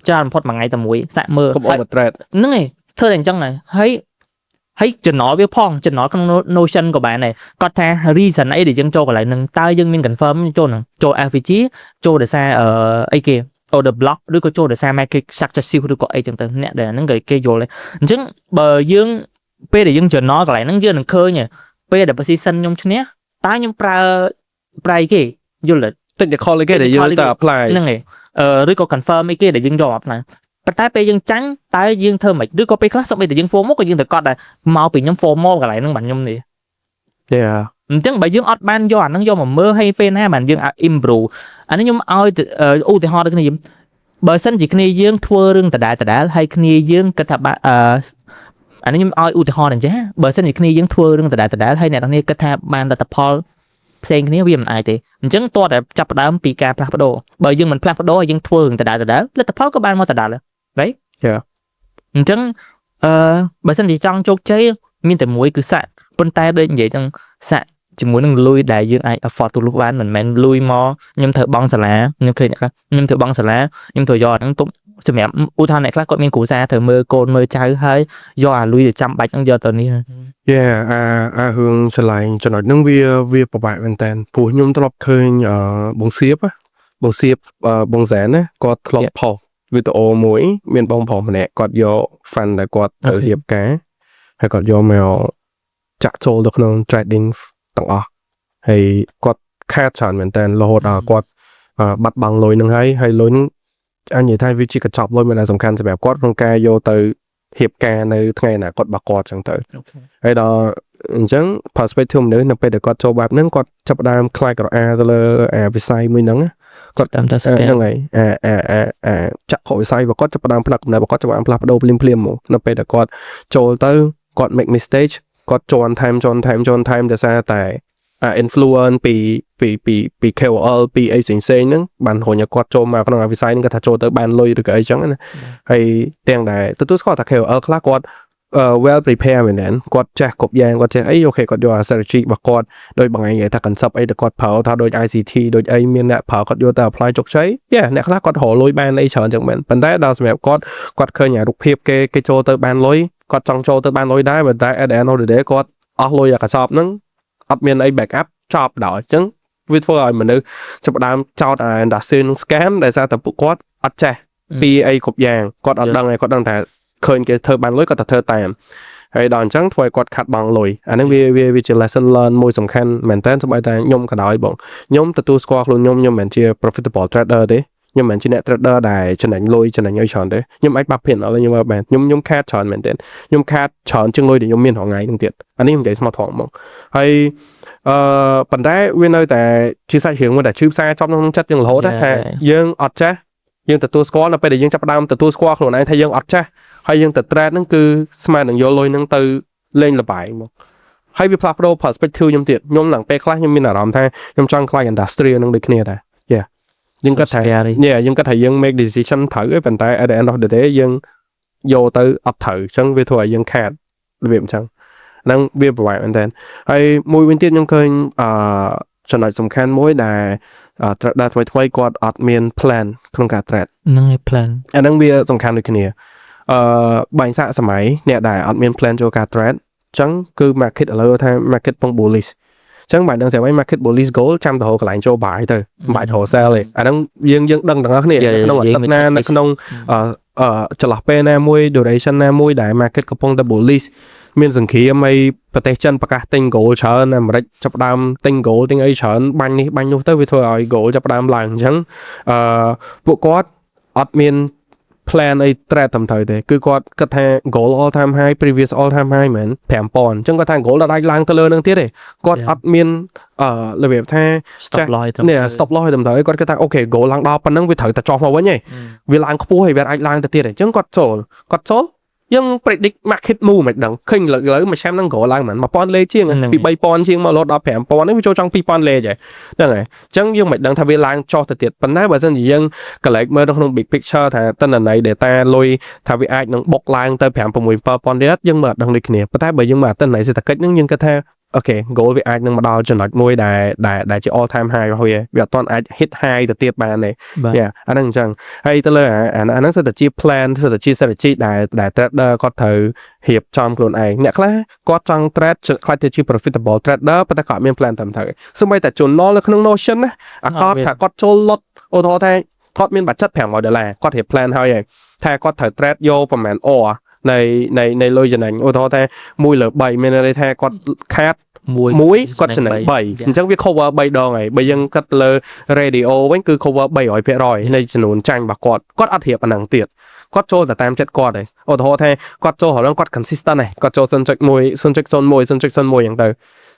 ច្រើនបំផុតមួយថ្ងៃតែមួយសាក់មើលកុំអត់ trade ហ្នឹងឯងធ្វើតែអញ្ចឹងដែរហើយ journal វាផង journal ក្នុង Notion ក៏បានដែរគាត់ថា reason អីដែលយើងចូលកន្លែងហ្នឹងតើយើងមាន confirm ចូលហ្នឹងចូល FVG ចូលដោយសារអីគេ order block ឬក៏ចូលដោយសារ market successive ឬក៏អីចឹងទៅអ្នកដែលហ្នឹងគេយល់ទេអញ្ចឹងបើយើងពេលដែលយើង journal កន្លែងហ្នឹងយើងនឹងឃើញពេលដែល position ខ្ញុំឈ្នះតើខ្ញុំប្រើអីគេយល់ទេ technical គេដែលយើងទៅ apply ហ្នឹងឯងឬក៏ confirm អីគេដែលយើងយក apply ប៉ុន្តែពេលយើងចាញ់តើយើងធ្វើមិនឬក៏ពេលខ្លះសូម្បីតែយើង formal ក៏យើងទៅកត់ដែរមកពីខ្ញុំ formal កន្លែងហ្នឹងបាទខ្ញុំនេះអញ្ចឹងបើយើងអត់បានយកអាហ្នឹងយកមកមើលឲ្យពេលណាបានយើងអាច improve អានេះខ្ញុំឲ្យឧទាហរណ៍ទៅគ្នាបើសិនជាគ្នាយើងធ្វើរឿងដដែលហើយគ្នាយើងគិតថាអានេះខ្ញុំឲ្យឧទាហរណ៍អញ្ចឹងបើសិនជាគ្នាយើងធ្វើរឿងដដែលហើយអ្នកនរគ្នាគិតថាបានលទ្ធផលផ្សេងគ្នាវាមិនអាចទេអញ្ចឹងតោះតែចាប់ផ្ដើមពីការផ្លាស់ប្ដូរបើយើងមិនផ្លាស់ប្ដូរឲ្យយើងធ្វើរឿងដដែលលទ្ធផលក៏បានមកដដែលដែរអញ្ចឹងបើសិនជាចង់ជោគជ័យមានតែមួយគឺសាក់ប៉ុន្តែដូចនិយាយទាំងសាក់ជាមួយនឹងលុយដែលយើងអាច afford ទៅលុបបានមិនមែនលុយមកខ្ញុំត្រូវបង់សាលាខ្ញុំឃើញអ្នកខ្លះខ្ញុំត្រូវបង់សាលាខ្ញុំត្រូវយកអាហ្នឹងទុក សម្រាប់ឧទាហរណ៍អ្នកខ្លះគាត់មានគ្រួសារត្រូវមើលកូនមើលចៅហើយយកអាលុយទៅចាំបាច់ហ្នឹងយកទៅនេះ Yeah រឿងឆ្លៃចំណុចហ្នឹងវាពិបាកមែនតើព្រោះខ្ញុំធ្លាប់ឃើញបងសៀបបងសែនណាគាត់ធ្លាប់ផុសវីដេអូមួយមានបងប្រុសម្នាក់គាត់យក fan ដែលគាត់ត្រូវរៀបការហើយគាត់យកមកចាក់ចូលទៅក្នុង trading ទាំងអស់ហើយគាត់ខាតច្រើនមែនតើរហូតដល់គាត់បាត់បង់លុយហ្នឹងហើយលុយហ្នឹងអញនិយាយថាវាជាកញ្ចប់លុយមិនដែលសំខាន់សម្រាប់គាត់ក្នុងការយកទៅរៀបការនៅថ្ងៃអនាគតរបស់គាត់ចឹងទៅហើយដល់អញ្ចឹង perspective មនុស្សនៅពេលដែលគាត់ចូលបែបហ្នឹងគាត់ចាប់ផ្ដើមខ្លាចក្រអាទៅលើវិស័យមួយហ្នឹងគាត់តាមតែហ្នឹងហើយចាក់ខកវិស័យរបស់គាត់ចាប់ផ្ដើមផ្លាស់កំណត់របស់គាត់ចាប់ផ្ដើមផ្លាស់ប្ដូរភ្លាមៗមកនៅពេលដែលគាត់ចូលទៅគាត់ make mistake គាត់ជន់ថែមដោយសារតែ influence ពី KOL ពីអីផ្សេងៗហ្នឹងបានរញឲ្យគាត់ចូលមកក្នុងវិស័យហ្នឹងគាត់ថាចូលទៅបានលុយឬក៏អីចឹងណាហើយទាំងដែលទទួលស្គាល់ថា KOL ខ្លះគាត់ well prepare មែនទេគាត់ចេះគ្រប់យ៉ាងគាត់ចេះអីអូខេគាត់យក strategy របស់គាត់ដោយបងឯងនិយាយថា concept អីដែលគាត់ប្រើថាដូច ICT ដូចអីមានអ្នកប្រើគាត់យកទៅ apply ជោគជ័យអ្នកខ្លះគាត់រកលុយបានអីច្រើនចឹងមែនប៉ុន្តែដល់សម្រាប់គាត់ឃើញរូបភាពគេចូលទៅបានលុយគាត់ចង់ចូលទៅបានលុយដែរប៉ុន្តែ at the end of the day គាត់អស់លុយអាកសបហ្នឹងអត់មានអី backup ចប់ដល់អញ្ចឹងវាធ្វើឲ្យមនុស្សចាប់ផ្ដើមចោទ industry នឹង scam ដោយសារតែពួកគាត់អត់ចេះពីអីគ្រប់យ៉ាងគាត់អត់ដឹងគាត់ដឹងតែឃើញគេធ្វើបានលុយគាត់ទៅធ្វើតាមហើយដល់អញ្ចឹងធ្វើឲ្យគាត់ខាត់បង់លុយអាហ្នឹងវាជា lesson learn មួយសំខាន់មែនតើសូម្បីតែខ្ញុំក៏ដោយបងខ្ញុំទទួលស្គាល់ខ្លួនខ្ញុំមិនមែនជា profitable trader ទេខ្ញុំមិនមែនជាអ្នក trader ដែលចំណេញលុយចំណេញអីច្រើនទេខ្ញុំអាចបាត់ភានអត់ខ្ញុំមើលបានខ្ញុំខាតច្រើនមែនទែនខ្ញុំខាតច្រើនជាងលុយដែលខ្ញុំមានរាល់ថ្ងៃហ្នឹងទៀតអានេះខ្ញុំនិយាយស្មោះត្រង់ហ្មងហើយប៉ុន្តែវានៅតែជាសាច់រឿងមួយដែលឈឺផ្សាចំក្នុងចិត្តយើងរហូតថាយើងអត់ចេះយើងទទួលស្គាល់នៅពេលដែលយើងចាប់ផ្ដើមទទួលស្គាល់ខ្លួនឯងថាយើងអត់ចេះហើយយើងទៅ trade ហ្នឹងគឺស្មើនឹងយកលុយហ្នឹងទៅលេងល្បែងហ្មងហើយវាផ្លាស់ប្ដូរ perspective ខ្ញុំទៀតខ្ញុំឡើងពេលខ្លះខ្ញុំមានអារម្មណ៍ថាខ្ញុំចង់ខ្លាច industry ហ្នឹងដូចគ្នាដែរយើងគិតថាយើងគិតថាយើង make decision ត្រូវឯប៉ុន្តែ at the end of the day យើងយកទៅអត់ត្រូវអញ្ចឹងវាធ្វើឲ្យយើងខាតរបៀបអញ្ចឹងហ្នឹងវាប្រហែលមែនតើហើយមួយវិញទៀតខ្ញុំឃើញចំណុចសំខាន់មួយដែល trader ថ្មីគាត់អត់មាន plan ក្នុងការ trade ហ្នឹងឯ plan អាហ្នឹងវាសំខាន់ដូចគ្នាបាញ់សាកសម័យអ្នកដែលអត់មាន plan ចូលការ trade អញ្ចឹងគឺ market ឥឡូវថា market ពង bullish ចឹងបើដឹងស្រាប់ហើយ market bullish goal ចាំទៅរកកន្លែងចូលបាយទៅមិនបាច់រក sell ទេអាហ្នឹងយើងដឹងទាំងអស់គ្នាក្នុងអតីតណានៅក្នុងចន្លោះពេលណាមួយ duration ណាមួយដែល market កំពុងតែ bullish មានសង្គ្រាមហើយប្រទេសចិនប្រកាសទិញ gold ច្រើនអាមេរិកចាប់ផ្ដើមទិញ gold ទិញអីច្រើនបាញ់នេះបាញ់នោះទៅវាធ្វើឲ្យ gold ចាប់ផ្ដើមឡើងអញ្ចឹងពួកគាត់អត់មាន plan អី trade តាមត្រូវទេគឺគាត់គិតថា goal all time high previous all time high មែន 5000 អញ្ចឹងគាត់ថា goal ដល់ឡើងទៅលើនឹងទៀតទេគាត់អត់មានរបៀបថា stop loss នេះ stop loss តាមត្រូវគាត់គិតថាអូខេ goal ឡើងដល់ប៉ុណ្ណឹងវាត្រូវតែចុះមកវិញឯងវាឡើងខ្ពស់ហើយវាអាចឡើងទៅទៀតអញ្ចឹងគាត់ចូលយើង predict market move មិនដឹងឃើញលើមួយឆ្នាំហ្នឹង goal ឡើងមិន 1000 លេខជាងពី 3000 ជាងមកលោតដល់ 5000 នេះវាចូលចង់ 2000 លេខហើយហ្នឹងហើយអញ្ចឹងយើងមិនដឹងថាវាឡើងចុះទៅទៀតប៉ុន្តែបើសិនជាយើង collect មើលនៅក្នុង big picture ថាតន្ន័យ data លុយថាវាអាចនឹងបុកឡើងទៅ 5-6,000 រៀលយើងមើលអត់ដឹងដូចគ្នាប៉ុន្តែបើយើងមើលតន្ន័យសេដ្ឋកិច្ចហ្នឹងយើងគិតថាអូខេ goal វាអាចនឹងមកដល់ចំណុចមួយដែលជា all time high របស់វាអត់ទាន់អាច hit high ទៅទៀតបានទេអាហ្នឹងអញ្ចឹងហើយទៅលើអាហ្នឹងសិតតែជា plan សិតតែជា strategy ដែល trader គាត់ត្រូវរៀបចំខ្លួនឯងអ្នកខ្លះគាត់ចង់ trade ខ្លាចទៅជា profitable trader ប៉ុន្តែគាត់អត់មាន plan តាមត្រូវសូម្បីតែ journal នៅក្នុង Notion ណាគាត់ថាគាត់ចូល lot ឧទាហរណ៍ថាគាត់មាន budget $500គាត់រៀប plan ហើយថាគាត់ត្រូវ trade យកប្រហែល នៃលុយចំណេញឧទាហរណ៍ថា1 លើ 3 មានន័យថាគាត់ខាត1គាត់ចំណេញ3អញ្ចឹងវា cover 3 ដងហើយបើយើងគិតលើ radio វិញគឺ cover 300% នៃចំនួនចាញ់របស់គាត់អត់រៀបអាហ្នឹងទៀតគាត់ចូលតែតាមចិត្តគាត់ឯងឧទាហរណ៍ថាគាត់ចូលហ្នឹងគាត់ consistent ឯងគាត់ចូល 0.1 0.01 0.01 អញ្ចឹងទៅ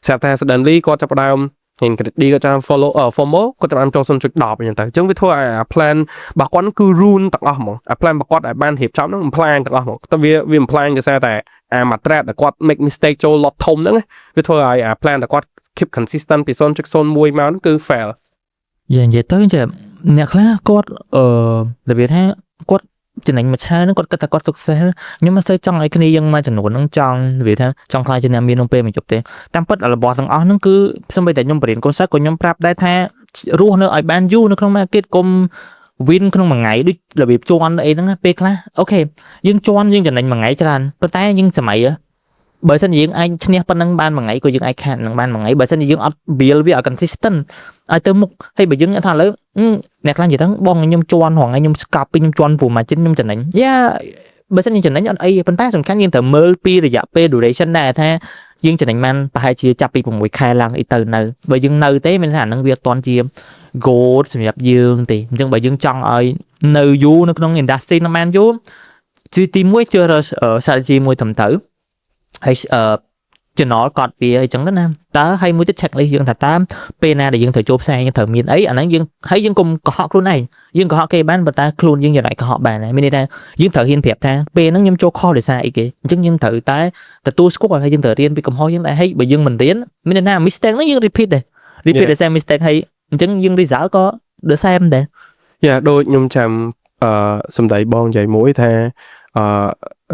ស្រាប់តែ suddenly គាត់ចាប់ផ្ដើមhiện credit ក៏ចាំ follow FOMO ក៏ចាំចូល 0.10 អញ្ចឹងទៅអញ្ចឹងវាធ្វើឲ្យ plan របស់គាត់គឺ rule ទាំងអស់ហ្មង plan របស់គាត់ឲ្យបានរៀបចំហ្នឹង plan ទាំងអស់ហ្មងតែវា plan ដោយសារតែមួយ trade ដែលគាត់ make mistake ចូល lot ធំហ្នឹងវាធ្វើឲ្យ plan ដែលគាត់ keep consistent ពី 0.01 មកហ្នឹងគឺ fail និយាយទៅចាអ្នកខ្លះគាត់របៀបថាគាត់ចំណេញមួយឆាហ្នឹងគាត់គិតថាគាត់ success ខ្ញុំមិនសូវចង់ឲ្យគ្នាយើងមួយចំនួនហ្នឹងចង់និយាយថាចង់ខ្លាចជាអ្នកមានក្នុងពេលមួយជប់ទេតាមពិតរបស់ទាំងអស់ហ្នឹងគឺសូម្បីតែខ្ញុំបរៀនកូនសិស្សក៏ខ្ញុំប្រាប់ដែរថារស់នៅឲ្យបានយូរនៅក្នុង market កុំ win ក្នុងមួយថ្ងៃដូចរបៀបជន់អីហ្នឹងពេលខ្លះអូខេយើងជន់យើងចំណេញមួយថ្ងៃច្រើនប៉ុន្តែយើងសម័យបើសិនយើងអាចឈ្នះប៉ុណ្ណឹងបានមួយថ្ងៃក៏យើងអាចខាតនឹងបានមួយថ្ងៃបើសិនយើងអត់ build វាឲ្យ consistent ឲ្យទៅមុខហើយបើយើងថាឥឡូវអ្នកខ្លះនិយាយថាបងខ្ញុំជន់រងខ្ញុំ scalp ពីខ្ញុំជន់ព្រោះ margin ខ្ញុំចំណេញបើសិនយើងចំណេញអត់អីប៉ុន្តែសំខាន់យើងត្រូវមើលពីរយៈពេល duration ដែរថាយើងចំណេញបានប្រហែលជាចាប់ពី6ខែឡើងអីទៅនៅបើយើងនៅទេមានថាអានឹងវាអត់ទាន់ជា goal សម្រាប់យើងទេអញ្ចឹងបើយើងចង់ឲ្យនៅយូរនៅក្នុង industry នឹងបានយូរជាទី1ជឿ strategy មួយត្រឹមត្រូវហើយ channel កត់វាអីចឹងណាតើហើយមួយទៀត checklist យើងថាតាមពេលណាដែលយើងត្រូវចូលផ្សាយយើងត្រូវមានអីអាហ្នឹងយើងហើយយើងកុំកុហកខ្លួនឯងយើងកុហកគេបានប៉ុន្តែខ្លួនយើងយ៉ាងណាកុហកបានដែរមានន័យថាយើងត្រូវហ៊ានប្រាប់ថាពេលហ្នឹងខ្ញុំចូលខុសដោយសារអីគេអញ្ចឹងយើងត្រូវតែទទួលស្គាល់ហើយយើងត្រូវរៀនពីកំហុសយើងដែរហើយបើយើងមិនរៀនមានន័យថា mistake ហ្នឹងយើង repeat ដែរ repeat ដោយសារ mistake ហើយអញ្ចឹងយើង result ក៏ the same ដែរ ដូចខ្ញុំចាំសំដីបងនិយាយមួយថា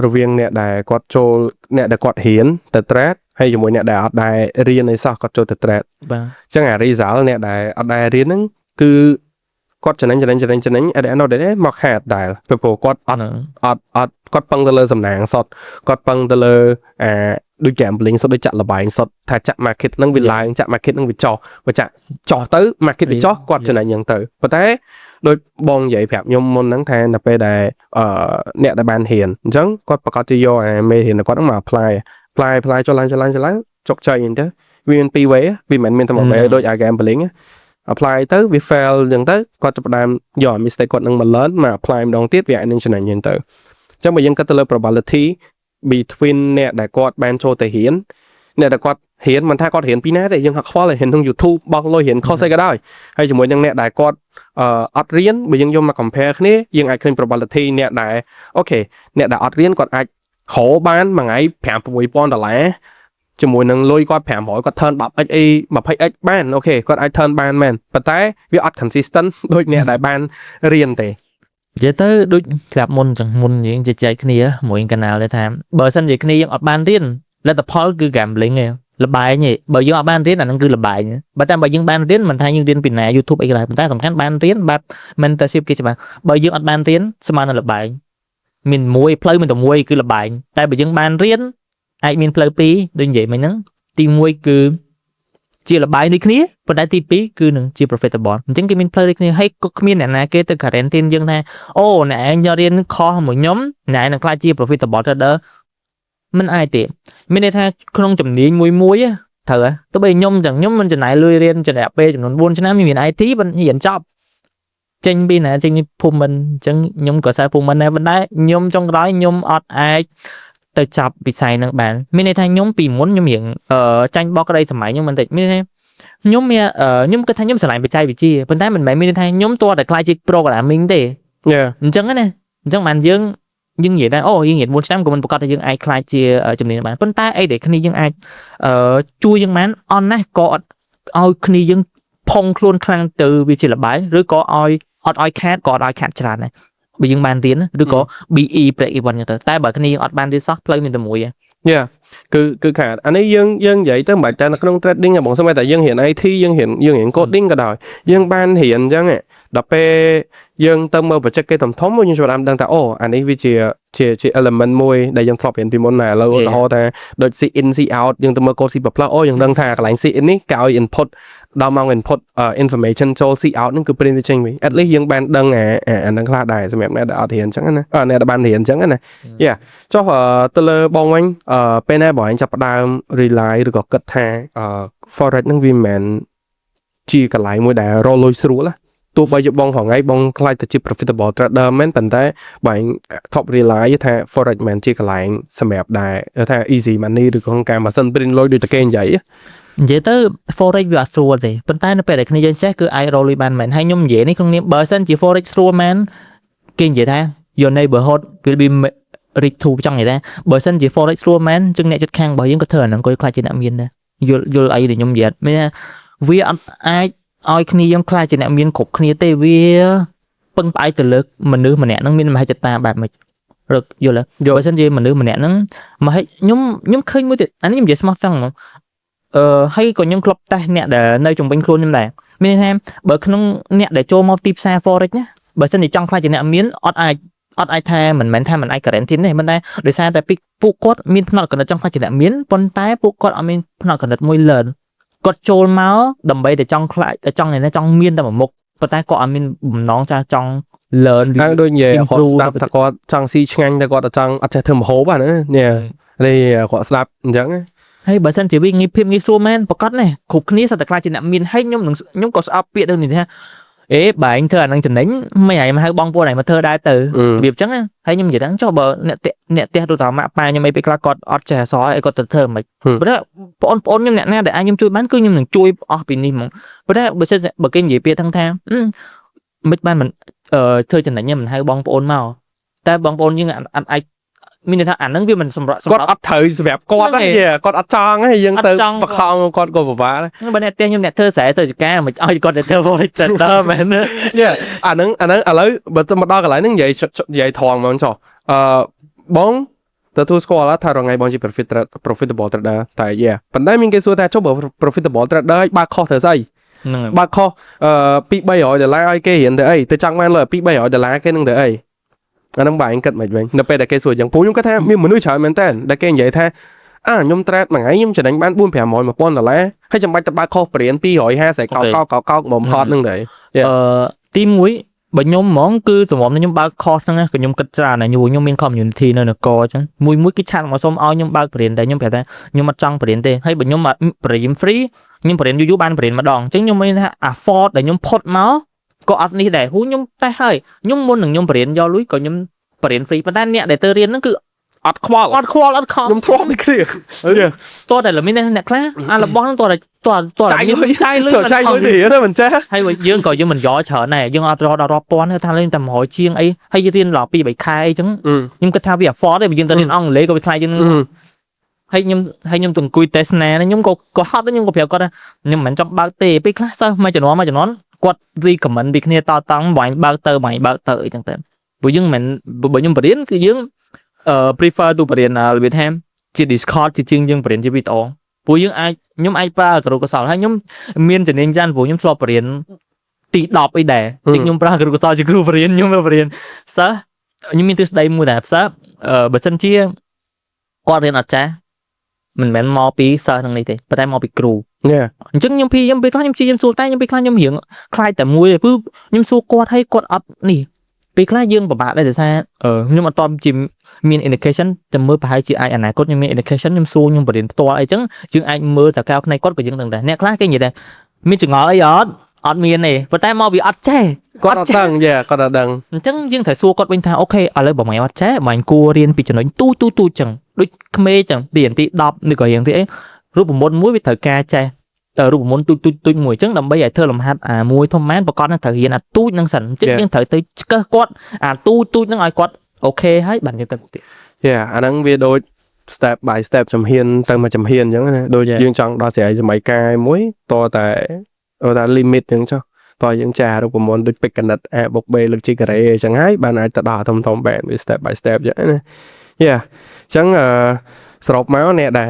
រវាងអ្នកដែលគាត់ចូលអ្នកដែលគាត់រៀនទៅ trade ហើយជាមួយអ្នកដែលអត់ដែលរៀនអីសោះគាត់ចូលទៅ trade បាទអញ្ចឹងអា result អ្នកដែលអត់ដែលរៀនហ្នឹងគឺគាត់ចំណេញ at the end of the day មកខាតដែរព្រោះគាត់អត់គាត់ពឹងទៅលើសំណាងសុតគាត់ពឹងទៅលើដូច gambling សុតដូចចាក់លបាយសុតថាចាក់ market ហ្នឹងវាឡើងចាក់ market ហ្នឹងវាចុះបើចាក់ចុះទៅ market វាចុះគាត់ចំណេញអញ្ចឹងទៅប៉ុន្តែដូចបងនិយាយប្រាប់ខ្ញុំមុនហ្នឹងថានៅពេលដែលអ្នកដែលបានរៀនអញ្ចឹងគាត់ប្រកាសជាយកអាមេរៀនគាត់ហ្នឹងមក apply ចុះឡើងជោគជ័យអញ្ចឹងវាមានពីរ way វាមិនមែនតែមួយ way ដូច gambling apply ទៅវា fail អញ្ចឹងទៅគាត់ចាប់ផ្ដើមយក mistake គាត់នឹងមក learn មក apply ម្ដងទៀតវាអាចនឹងចំណេញអញ្ចឹងទៅអញ្ចឹងបើយើងគិតទៅលើ probability between អ្នកដែលគាត់បានចូលទៅរៀនអ្នកដែលគាត់រៀនមិនថាគាត់រៀនពីណាទេយើងហត់ខ្វល់រៀនក្នុង YouTube បោកលុយរៀន course អីក៏ដោយហើយជាមួយនឹងអ្នកដែលគាត់អត់រៀនបើយើងយកមក compare គ្នាយើងអាចឃើញ probability អ្នកដែលអូខេអ្នកដែលអត់រៀនគាត់អាចរកបានមួយថ្ងៃ $5,000 ជាមួយនឹងលុយគាត់500គាត់ turn 10x អី 20x បានអូខេគាត់អាច turn បានមែនប៉ុន្តែវាអត់ consistent ដូចអ្នកដែលបានរៀនទេនិយាយទៅដូចស្រាប់មុនចឹងមុនយើងជជែកគ្នាមួយកាណាលដែរថាបើសិនជាគ្នាយើងអត់បានរៀនលទ្ធផលគឺ gambling ឯងលបែងឯងបើយើងអត់បានរៀនអាហ្នឹងគឺលបែងបើតែបើយើងបានរៀនមិនថាយើងរៀនពីណា YouTube អីក៏ដោយប៉ុន្តែសំខាន់បានរៀនបែប mentorship គេច្បាស់បើយើងអត់បានរៀនស្មើនឹងលបែងមានមួយផ្លូវមានតែមួយគឺលបែងតែបើយើងបានរៀនអាចមានផ្លូវពីរដូចនិយាយមិញហ្នឹងទី1គឺជាលបាយដូចគ្នាប៉ុន្តែទី2គឺនឹងជា profitable អញ្ចឹងគេមានផ្លូវដូចគ្នាហើយក៏គ្មានអ្នកណាគេទៅ guarantee យើងថាអូអ្នកឯងយករៀនខុសមួយខ្ញុំអ្នកឯងនឹងក្លាយជា profitable trader មិនអាចទេមានន័យថាក្នុងជំនាញមួយត្រូវទៅបើខ្ញុំចឹងខ្ញុំមិនចំណាយលុយរៀនចំណាយពេលចំនួន4ឆ្នាំខ្ញុំរៀន IT មិនរៀនចប់ចេញពីណាចេញពីភូមិមិនអញ្ចឹងខ្ញុំក៏សារភូមិមិនដែរប៉ុន្តែខ្ញុំចុងក្រោយខ្ញុំអត់អាចទៅចាប់វិស័យនឹងបានមានន័យថាខ្ញុំពីមុនខ្ញុំរៀងចាញ់បោកក្តីសម័យខ្ញុំបន្តិចមានន័យថាខ្ញុំគិតថាខ្ញុំស្រឡាញ់បច្ចេកវិទ្យាប៉ុន្តែមិនមែនមានន័យថាខ្ញុំទាល់តែខ្លាយជា programming ទេអញ្ចឹងណាអញ្ចឹងបានយើងនិយាយថាអូយើងរៀន4ឆ្នាំក៏មិនប្រកាសថាយើងអាចខ្លាចជាជំនាញបានប៉ុន្តែអីដែលគ្នាយើងអាចជួយយើងបានអន់ណាស់ក៏អត់ឲ្យគ្នាយើងផុងខ្លួនខ្លាំងទៅវាជាលបាយឬក៏ឲ្យអត់ឲ្យខាតក៏អត់ឲ្យខាតច្រើនដែរបើយើងបានរៀនឬក៏ BE break even ចឹងទៅតែបើគ្នាយើងអត់បានរៀនសោះផ្លូវមានតែមួយគឺខាតអានេះយើងនិយាយទៅមិនបាច់តែនៅក្នុង trading បងស្មែតែយើងរៀន IT យើងរៀន coding ក៏ដោយយើងបានរៀនអញ្ចឹងដល់ពេលយើងទៅមើល project គេធំយើងចាប់បានដឹងថាអូអានេះវាជា element មួយដែលយើងធ្លាប់រៀនពីមុនណាឥឡូវឧទាហរណ៍ថាដូច C in C out យើងទៅមើល code C++ អូយើងដឹងថាកន្លែង C in នេះគេឲ្យ input ដល់មក input information ចូល C out ហ្នឹងគឺ print ទៅចេញវិញ at least យើងបានដឹងអាហ្នឹងខ្លះដែរសម្រាប់អ្នកដែលអត់រៀនអញ្ចឹងណាអ្នកដែលបានរៀនអញ្ចឹងណាចុះទៅលើបងវិញពេលណាបងឯងចាប់ផ្ដើម rely ឬក៏គិតថា forex ហ្នឹងវាមិនមែនជាកន្លែងមួយដែលរកលុយស្រួលណាទោះបីជាបងហងៃបងខ្លាចទៅជា profitable trader មែនប៉ុន្តែបង top rely ថា forex មែនជាកន្លែងសម្រាប់ដែរថា easy money ឬក៏ការម៉ាស៊ីន print លុយដូចតែគេនិយាយទៅ forex វាអត់ស្រួលទេប៉ុន្តែនៅពេលដែលគ្នាយើងចេះគឺអាចរកលុយបានមែនហើយខ្ញុំនិយាយនេះក្នុងនាមបើសិនជា forex ស្រួលមែនគេនិយាយថា your neighborhood will be rich too ចង់និយាយថាបើសិនជា forex ស្រួលមែនចឹងអ្នកជិតខាងរបស់យើងក៏ធ្វើអាហ្នឹងក៏ខ្លាចជាអ្នកមានដែរយល់អីដែលខ្ញុំនិយាយមានថាវាអត់អាចឲ្យគ្នាយើងខ្លាចជាអ្នកមានគ្រប់គ្នាទេវាពឹងផ្អែកទៅលើមនុស្សម្នាក់ហ្នឹងមានមហិច្ឆតាបែបម៉េចរកយល់បើសិនជាមនុស្សម្នាក់ហ្នឹងមកខ្ញុំឃើញមួយទៀតអានេះខ្ញុំនិយាយស្មោះត្រង់មកហើយក៏ខ្ញុំធ្លាប់តេស្តអ្នកដែលនៅជុំវិញខ្លួនខ្ញុំដែរមានន័យថាបើក្នុងអ្នកដែលចូលមកទីផ្សារ forex ណា បើសិនជាចង់ខ្លាចជាអ្នកមានអត់អាចថាមិនមែនថាមិនអាច guarantee ទេមិនដែរដោយសារតែពួកគាត់មានផ្នត់គំនិតចង់ខ្លាចជាអ្នកមានប៉ុន្តែពួកគាត់អត់មានផ្នត់គំនិតមួយ learn គាត់ចូលមកដើម្បីតែចង់ខ្លាចចង់មានតែមួយមុខប៉ុន្តែគាត់អត់មានបំណងចង់ learn ហើយដូចនិយាយគាត់ស្ដាប់ថាគាត់ចង់ស៊ីឆ្ងាញ់តែគាត់ចង់អត់ចេះធ្វើម្ហូបហ្នឹងនេះគាត់ស្ដាប់អញ្ចឹងហើយបើសិនជាវាងាយស្រួលមែនប្រកាសណាគ្រប់គ្នាសត្វតែខ្លាចជាអ្នកមានហើយខ្ញុំក៏ស្អប់ពាក្យដូចនេះថាអេបើឯងធ្វើអានឹងចំណេញមិនឯងមកហៅបងប្អូនឯងមកធ្វើដែរទៅរបៀបអញ្ចឹងហើយខ្ញុំនិយាយថាចុះបើអ្នកផ្ទះទៅតាមម៉ាក់ប៉ាខ្ញុំអីពេលខ្លះគាត់អត់ចេះអសអីគាត់ទៅធ្វើមិនប៉ុន្តែបងប្អូនខ្ញុំអ្នកណាដែលអាចខ្ញុំជួយបានគឺខ្ញុំនឹងជួយអស់ពីនេះហ្មងប៉ុន្តែបើគេនិយាយពាក្យថាមិនបានមិនធ្វើចំណេញមិនហៅបងប្អូនមកតែបងប្អូនយើងអាចមានន័យថាអានឹងវាមិនសម្រាប់គាត់អត់ត្រូវសម្រាប់គាត់ទេគាត់អត់ចង់ទេយើងទៅបខំគាត់ក៏ពិបាកដែរបើអ្នកផ្ទះខ្ញុំអ្នកធ្វើស្រែទៅចការមិនឲ្យគាត់ទៅធ្វើ volunteer មែនអានឹងឥឡូវបើទៅមកដល់កន្លែងហ្នឹងនិយាយថងហ្មងចុះបងទទួលស្គាល់ថារងថ្ងៃបងជា profitable trader តែប៉ុន្តែមានគេសួរថាចុះបើ profitable trader ឲ្យបើខុសត្រូវស្អីបើខុសពី$300ឲ្យគេរៀនទៅអីទៅចង់បានលើពី$300គេនឹងទៅអីអានឹងបងគិតមិនវិញនៅពេលដែលគេសួរយ៉ាងពូខ្ញុំគាត់ថាមានមនុស្សច្រើនមែនតើដែលគេនិយាយថាខ្ញុំ trade មួយថ្ងៃខ្ញុំចំណេញបាន$400-500ហើយចាំបាច់ទៅបើខុសព្រៀន250កោកបំផតនឹងទៅទី1បើខ្ញុំហ្មងគឺសម្រាប់ខ្ញុំបើក course ហ្នឹងក៏ខ្ញុំគិតច្រើនណាស់ខ្ញុំមាន community នៅនគរអញ្ចឹងមួយគឺឆាតមកសុំឲ្យខ្ញុំបើកព្រៀនតែខ្ញុំប្រាប់ថាខ្ញុំអត់ចង់ព្រៀនទេហើយបើខ្ញុំព្រៀន free ខ្ញុំព្រៀនយូរបានព្រៀនម្ដងអញ្ចឹងខ្ញុំមានថា afford ដែលខ្ញុំផុតមកក៏អត់នេះដែរខ្ញុំតែហើយខ្ញុំមុននឹងខ្ញុំបរៀនយកលុយក៏ខ្ញុំបរៀន free ប៉ុន្តែអ្នកដែលទៅរៀនហ្នឹងគឺអត់ខ្វល់អត់ខំខ្ញុំធ្លាប់នេះគ្នាតោះតែល្មីនអ្នកខ្លះអារបស់ហ្នឹងតោះចាយលុយទេមិនចេះហើយយើងក៏យើងមិនយកច្រើនដែរយើងអត់រកដល់រាប់ពាន់ទេថាលេងតែ100ជាងអីហើយយើងរៀនដល់2-3ខែអីចឹងខ្ញុំគិតថាវា afford ទេយើងទៅរៀនអង់គ្លេសក៏វាថ្លៃជាងហើយខ្ញុំទៅអង្គុយ test ណាខ្ញុំក៏ហត់ខ្ញុំក៏ប្រាប់គាត់ថាខ្ញុំមិនចង់បើកទេពេលខ្លះសិស្សមួយចំនួនគាត់ recommend ពីគ្នាតតង់បងបើកទៅអីចឹងទៅព្រោះយើងមិនបើខ្ញុំបរៀនគឺយើងprefer ទៅបរៀនរបៀបថាជា Discord ជាជាងយើងបរៀនជាវីដេអូព្រោះខ្ញុំអាចប្រើគ្រូកសលហើយខ្ញុំមានជំនាញច្រើនព្រោះខ្ញុំធ្លាប់បរៀនទី10អីដែរទីខ្ញុំប្រើគ្រូកសលជាគ្រូបរៀនខ្ញុំបរៀនសិស្សខ្ញុំមានទស្សនៈមួយតែសិស្សបើសិនជាគាត់រៀនអត់ចាស់មិនមែនមកពីសិស្សនឹងនេះទេប៉ុន្តែមកពីគ្រូអញ្ចឹងខ្ញុំពេលខ្លះខ្ញុំព្យាយាមសួរតែខ្ញុំពេលខ្លះខ្ញុំរៀងខ្លាចតែមួយព្រោះខ្ញុំសួរគាត់ឲ្យគាត់អត់នេះពេលខ្លះយើងពិបាកដែរដោយសារខ្ញុំអត់តជាមាន indication តែមើលប្រហែលជាអាចអនាគតខ្ញុំមាន indication ខ្ញុំសួរខ្ញុំបរៀនផ្ទាល់អីចឹងយើងអាចមើលតែកៅផ្នែកគាត់ក៏យើងដឹងដែរអ្នកខ្លះគេនិយាយថាមានចង្អល់អីអត់មានទេប៉ុន្តែមកវាអត់ចេះគាត់អត់ដឹងគាត់អត់ដឹងអញ្ចឹងយើងត្រូវសួរគាត់វិញថាអូខេឥឡូវបើមិនអត់ចេះមិនគួររៀនពីចំណុចទូចឹងដូចក្មេងចឹងទី10ឬក៏យ៉ាងទីអីរូបមន្តមួយវាត្រូវការចេះរូបមន្តទូចមួយចឹងដើម្បីឲ្យធ្វើលំហាត់មួយធំមែនប្រកបនឹងត្រូវរៀនទូចនឹងសិនអញ្ចឹងយើងត្រូវទៅឆ្កឹះគាត់ទូចនឹងឲ្យគាត់អូខេហើយបានយើងទៅទៀតអាហ្នឹងវាដូច step by step ចំហៀនទៅមកចំហៀនអញ្ចឹងណាដូចយើងចង់ដោះស្រាយសម័យកាលមួយតតែ limit អញ្ចឹងចុះតយើងចារូបមន្តដូចពេកកណិត A+B លើកជីការ៉េអញ្ចឹងហើយបានអាចទៅដល់ធំបែបវា step by step អញ្ចឹងណាអញ្ចឹងសរុបមកអ្នកដែ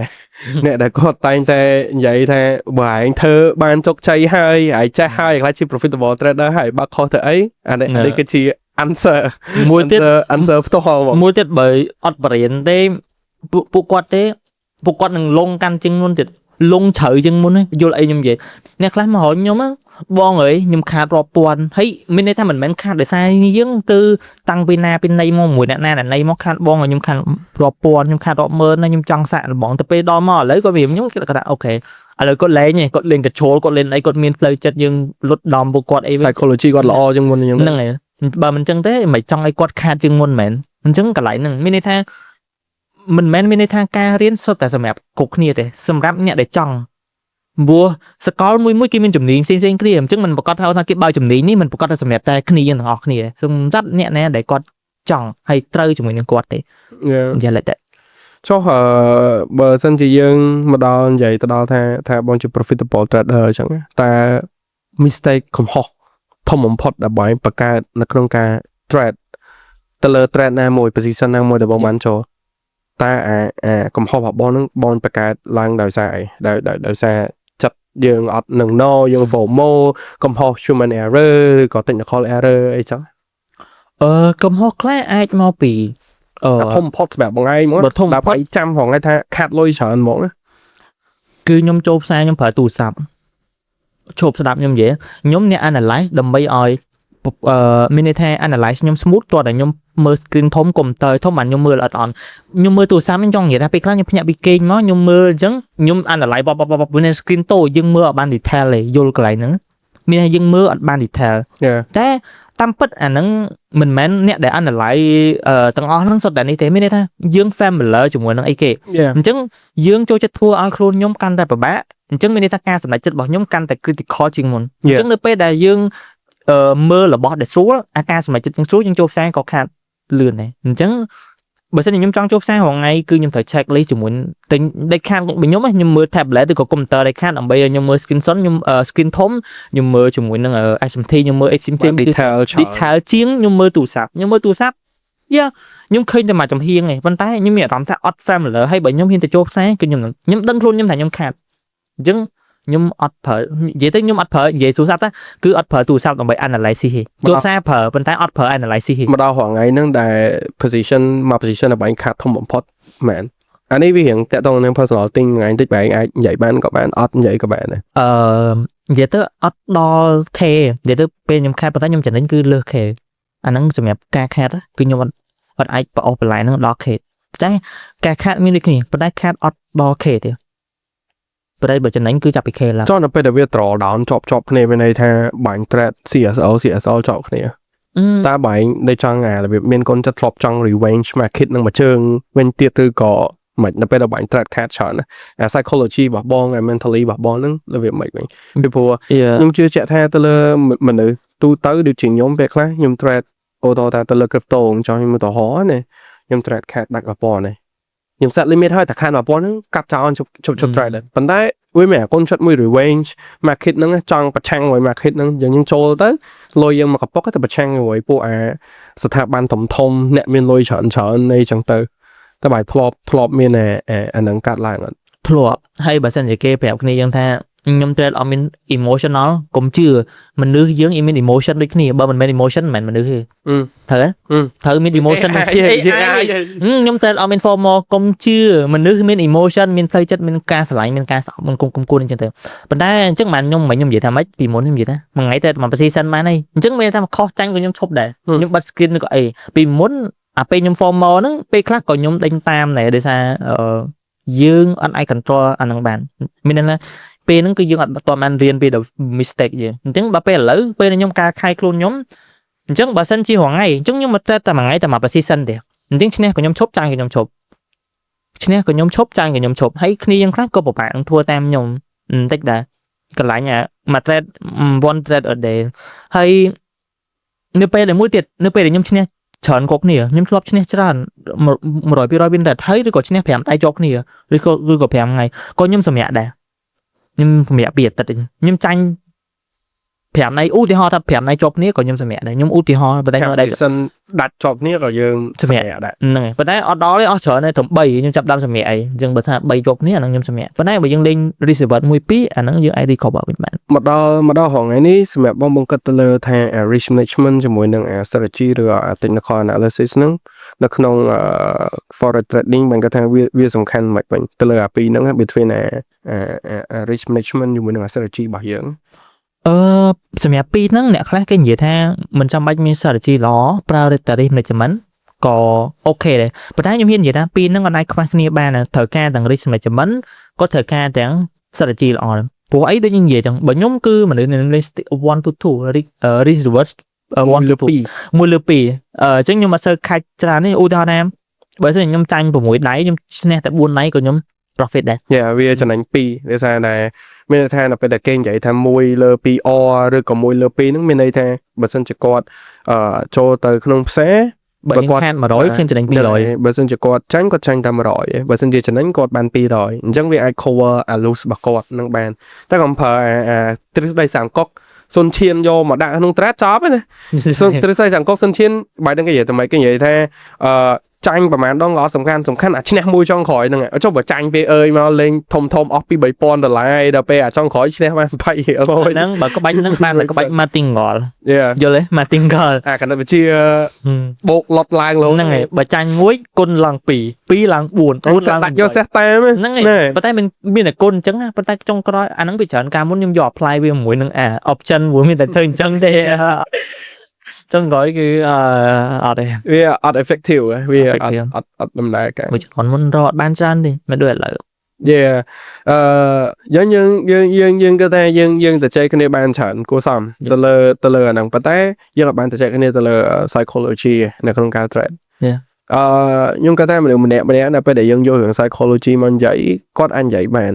លគាត់តែងតែនិយាយថាបើឯងធ្វើបានជោគជ័យហើយឯងចេះហើយខ្លាចជា profitable trader ហើយបើខុសទៅអីអានេះគឺជា answer មួយទៀត answer ផ្ទាល់មួយទៀតបើអត់បរៀនទេពួកគាត់នឹងលងកាន់ជាងមុនទៀតលងជ្រៅជាងមុនយល់អីខ្ញុំនិយាយអ្នកខ្លះមកហៅខ្ញុំបងអើយខ្ញុំខាតរាប់ពាន់ហើយមានន័យថាមិនមែនខាតដោយសារយើងគឺតាំងពីណាពីណីមកមួយអ្នកណាណីមកខាតបងឲ្យខ្ញុំខាតរាប់ពាន់ខ្ញុំខាតរាប់ម៉ឺនណាខ្ញុំចង់សាក់បងទៅពេលដល់មកឥឡូវគាត់វាខ្ញុំគាត់ថាអូខេឥឡូវគាត់លេងcontrol គាត់លេងអីគាត់មានផ្លូវចិត្តយើងលុតដំពួកគាត់អី psychology គាត់ល្អជាងមុនហ្នឹងហើយបើមិនអញ្ចឹងទេមិនចង់ឲ្យគាត់ខាតជាងមុនមែនអញ្ចឹងកន្លែងហ្នឹងមានន័យថាមិនមែនមានន័យថាការរៀនសុទ្ធតែសម្រាប់គ្រប់គ្នាទេសម្រាប់អ្នកដែលចង់ព្រោះសកលមួយគេមានជំនាញផ្សេងគ្នាអញ្ចឹងមិនប្រកាសថាគេបើជំនាញនេះមិនប្រកាសថាសម្រាប់តែគ្នាទាំងអស់គ្នាសម្រាប់អ្នកណាដែលគាត់ចង់ហើយត្រូវជាមួយនឹងគាត់ទេយ៉ាងឡេចតែចុះបើសិនជាយើងមកដល់និយាយទៅដល់ថាបងជា profitable trader អញ្ចឹងតែ mistake កំហុសធំបំផុតដែលបងបង្កើតនៅក្នុងការ trade ទៅលើ trade ណាមួយ position ណាមួយដែលបងបានចូលតែកំហុសរបស់បងនឹងបងបង្កើតឡើងដោយសារអីដោយសារចិត្តយើងអត់នឹង know យើង FOMO កំហុស human error ឬក៏ technical error អីចឹង កំហុសខ្លះអាចមកពី ធំផុតសម្រាប់បងឯងមកដើម្បីចាំផងឯងថាខាត់លុយច្រើនហ្មងណា គឺខ្ញុំចូលផ្សារខ្ញុំប្រើទូរស័ព្ទឈប់ស្ដាប់ខ្ញុំនិយាយខ្ញុំអ្នក analyze ដើម្បីឲ្យមានន័យថា analyze ខ្ញុំ smooth តោះតែខ្ញុំមើល screen ធំកុំព្យូទ័រធំបានខ្ញុំមើលអត់អន់ខ្ញុំមើលទូរស័ព្ទខ្ញុំចង់និយាយថាពេលខ្លះខ្ញុំភ្ញាក់ពីគេងមកខ្ញុំមើលអញ្ចឹងខ្ញុំ analyze បបមាន screen តូចយើងមើលអត់បាន detail ទេយល់កន្លែងហ្នឹងមានថាយើងមើលអត់បាន detail តែតាមពិតអាហ្នឹងមិនមែនអ្នកដែល analyze ទាំងអស់ហ្នឹងសុទ្ធតែនេះទេមានន័យថាយើង familiar ជាមួយនឹងអីគេអញ្ចឹងយើងចូលចិត្តធ្វើឲ្យខ្លួនខ្ញុំកាន់តែពិបាកអញ្ចឹងមានន័យថាការសម្រេចចិត្តរបស់ខ្ញុំកាន់តែ critical ជាងមុនអញ្ចឹងនៅពេលដែលយើងមើលរបស់ដែលស្រួលអាការសម្រេចចិត្តយើងស្រួលយើងចូលផ្សារក៏ខាតលឿនដែរអញ្ចឹងបើសិនជាខ្ញុំចង់ចូលផ្សាររាល់ថ្ងៃគឺខ្ញុំត្រូវ check list ជាមួយទិញដេកខាតខ្ញុំមើល tablet ឬក៏ computer ដេកខាតដើម្បីឲ្យខ្ញុំមើល screen សុនខ្ញុំ screen ធំខ្ញុំមើលជាមួយនឹង SMT ខ្ញុំមើល XMT detail ជាងខ្ញុំមើលទូរស័ព្ទខ្ញុំឃើញតែមកចំហៀងឯងប៉ុន្តែខ្ញុំមានអារម្មណ៍ថាអត់ familiar ហើយបើខ្ញុំហ៊ានទៅចូលផ្សារគឺខ្ញុំដឹងខ្លួនខ្ញុំថាខ្ញុំខាតអញ្ចឹងខ្ញុំអត់ប្រើនិយាយទៅខ្ញុំអត់ប្រើនិយាយទូរស័ព្ទគឺអត់ប្រើទូរស័ព្ទដើម្បី analysis ទេចូលផ្សារប្រើប៉ុន្តែអត់ប្រើ analysis ទេមកដល់រងថ្ងៃហ្នឹងដែល position របស់ឯងខាតធំបំផុតមែនអានេះវារៀងតាក់ទងនឹង personal thing ថ្ងៃតិចបែងអាចនិយាយបានក៏បានអត់និយាយក៏បានដែរនិយាយទៅអត់ដល់ K និយាយទៅពេលខ្ញុំខាតប៉ុន្តែខ្ញុំចំណេញគឺលើស K អាហ្នឹងសម្រាប់ការខាតគឺខ្ញុំអត់អាចបោះបន្លែហ្នឹងដល់ K តែការខាតមានដូចគ្នាប៉ុន្តែខាតអត់ដល់ K ទេប្រហែលបើចំណេញគឺចាប់ពី K ឡើងចុះដល់ពេលដែលវា draw down ជាប់គ្នាវាន័យថាបាញ់ trade CSL ជាប់គ្នាតើបាញ់ដែលចង់របៀបមានកូនចិត្តធ្លាប់ចង់ revenge market នឹងមួយជើងវិញទៀតឬក៏មិនដល់ពេលដែលបាញ់ trade ខាតច្រើនអា psychology របស់បង mentally របស់បងហ្នឹងរបៀបមិនវិញពីព្រោះខ្ញុំជឿជាក់ថាទៅលើមនុស្សទូទៅដូចជាខ្ញុំពេលខ្លះខ្ញុំ trade អូតថាទៅលើ crypto ចង់ខ្ញុំឧទាហរណ៍ណាខ្ញុំ trade ខាតដាច់1000នេះខ្ញុំ set limit ហើយតែខាត1000ហ្នឹងកាត់ចោលជប់ trade ដែរប៉ុន្តែវាមានកូនចិត្តមួយ revenge market ហ្នឹងចង់ប្រឆាំងមួយ market ហ្នឹងយើងចូលទៅលុយយើងមកកប៉ុកទៅប្រឆាំងមួយពួកស្ថាប័នធំអ្នកមានលុយច្រើននៃចឹងទៅតែបាយធ្លាប់មានអាហ្នឹងកាត់ឡើងអត់ធ្លាប់ហើយបើសិនជាគេប្រាប់គ្នាយើងថាខ្ញុំ trade អត់មាន emotional កុំជឿមនុស្សយើងមាន emotion ដូចគ្នាបើមិនមែន emotion មិនមែនមនុស្សទេត្រូវមាន emotion ដូចគ្នាខ្ញុំ trade អត់មាន formal កុំជឿមនុស្សមាន emotion មានផ្លូវចិត្តមានការស្រឡាញ់មានការស្អប់មានគុំគួនអញ្ចឹងទៅប៉ុន្តែអញ្ចឹងបានខ្ញុំនិយាយថាម៉េចពីមុនខ្ញុំនិយាយថាមួយថ្ងៃ trade 1 position បានហើយអញ្ចឹងមានថាខុសចាញ់ក៏ខ្ញុំឈប់ដែរខ្ញុំបាត់ screen ក៏អីពីមុនអាពេលខ្ញុំ formal ហ្នឹងពេលខ្លះក៏ខ្ញុំដេញតាមដែរដោយសារយើងអត់អាច control អាហ្នឹងបានមានន័យថាពេលហ្នឹងគឺយើងអត់តបានរៀនពី mistake យើងអញ្ចឹងដល់ពេលឥឡូវពេលខ្ញុំការខៃខ្លួនខ្ញុំអញ្ចឹងបើសិនជារងថ្ងៃអញ្ចឹងខ្ញុំមកតែមួយថ្ងៃតែមួយ position ទេអញ្ចឹងឈ្នះក៏ខ្ញុំឈប់ចាញ់ក៏ខ្ញុំឈប់ឈ្នះក៏ខ្ញុំឈប់ចាញ់ក៏ខ្ញុំឈប់ហើយគ្នាយ៉ាងខ្លះក៏ពិបាកនឹងធ្វើតាមខ្ញុំបន្តិចដែរកន្លែងមួយ trade one trade a day ហើយនៅពេលដែលមួយទៀតនៅពេលដែលខ្ញុំឈ្នះច្រើនគ្រប់គ្នាខ្ញុំធ្លាប់ឈ្នះច្រើន100 200 win rate ហើយឬក៏ឈ្នះ5ដៃជាប់គ្នាឬក៏5ថ្ងៃក៏ខ្ញុំសម្រាប់ដែរខ្ញុំសម្រាប់ពីអាទិត្យខ្ញុំចាញ់5ថ្ងៃឧទាហរណ៍ថា5ថ្ងៃជាប់គ្នាក៏ខ្ញុំសម្រាប់ដែរខ្ញុំឧទាហរណ៍ប៉ុន្តែដាច់ជាប់គ្នាក៏យើងសម្រាប់ដែរហ្នឹងហើយប៉ុន្តែអត់ដល់ទេអស់ច្រើនទេត្រឹម3ខ្ញុំចាប់ដើមសម្រាប់អីអញ្ចឹងបើថា3ជាប់គ្នាអាហ្នឹងខ្ញុំសម្រាប់ប៉ុន្តែបើយើងលេង receiver 1 2អាហ្នឹងយើងអាច recover វិញបានមកដល់រងថ្ងៃនេះសម្រាប់បងគិតទៅលើថា risk management ជាមួយនឹង strategy ឬ technical analysis ហ្នឹងនៅក្នុង forex trading បានគាត់ថាវាសំខាន់មិនវិញទៅលើអាពីរហ្នឹង between risk management ជាមួយនឹង strategy របស់យើងសម្រាប់ពីហ្នឹងអ្នកខ្លះគេនិយាយថាមិនចាំបាច់មាន strategy ល្អប្រើ risk management ក៏អូខេដែរប៉ុន្តែខ្ញុំហ៊ាននិយាយថាពីហ្នឹងអត់អាចខ្វះគ្នាបានត្រូវការទាំង risk management ក៏ត្រូវការទាំង strategy ល្អព្រោះអីដូចខ្ញុំនិយាយចឹងបើខ្ញុំគឺមនុស្សនៅ 1 to 2 risk reverse 1 លើ 2 1 លើ 2 អញ្ចឹងខ្ញុំអត់សូវខាច់ច្រើនទេឧទាហរណ៍ថាបើសិនខ្ញុំចាញ់6ដៃខ្ញុំឈ្នះតែ4ដៃក៏ខ្ញុំ profit ដែរវាចំណេញ2ដោយសារតែមានន័យថានៅពេលដែលគេនិយាយថា1លើ 2R ឬក៏1លើ 2ហ្នឹងមានន័យថាបើសិនជាគាត់ចូលទៅក្នុងផ្សារបើគាត់ខាត100ខ្ញុំចំណេញ200បើសិនជាគាត់ចាញ់គាត់ចាញ់តែ100បើសិនជាចំណេញគាត់បាន200អញ្ចឹងវាអាច cover lose របស់គាត់នឹងបានតែកុំប្រើទ្រឹស្ដីសាំងកុកសុនឈៀនយកមកដាក់ក្នុង trade ចប់ណាទ្រឹស្ដីសាំងកុកសុនឈៀនបាយដឹងគេនិយាយតែមិនគេនិយាយថា ចាញ់ប្រហែលដងក៏សំខាន់អាឈ្នះមួយចុងក្រោយហ្នឹងចុះបើចាញ់ពេលអើយមកលេងធំអស់ពី$3,000ដល់ពេលអាចុងក្រោយឈ្នះបាន20រៀលមកហ្នឹងបើក្បាច់ហ្នឹងបានតែក្បាច់ Martingale យល់ទេ Martingale កណ្ដាលវិជាបោកលត់ឡើងលោហ្នឹងហើយបើចាញ់មួយគុណឡើង2ឡើង4 4ឡើងដាច់យកសេះតាមហ្នឹងហើយប៉ុន្តែមានតែគុណអញ្ចឹងប៉ុន្តែចុងក្រោយអាហ្នឹងវាច្រើនកាលមុនខ្ញុំយក apply វាមួយនឹងoption មួយមានតែធ្វើអញ្ចឹងទេចុងក្រោយគឺអត់ទេវាអត់ effective វាអត់ដំណើរការមួយចំនួនមុនរត់បានច្រើនទេមិនដូចឥឡូវយើងក៏តែយើងទៅចែកគ្នាបានច្រើនគួរសមទៅលើអាហ្នឹងប៉ុន្តែយើងអត់បានទៅចែកគ្នាទៅលើ psychology នៅក្នុងការ trade ខ្ញុំក៏តែមនុស្សម្នាក់ដល់ពេលដែលយើងយករឿង psychology មកនិយាយគាត់អាចនិយាយបាន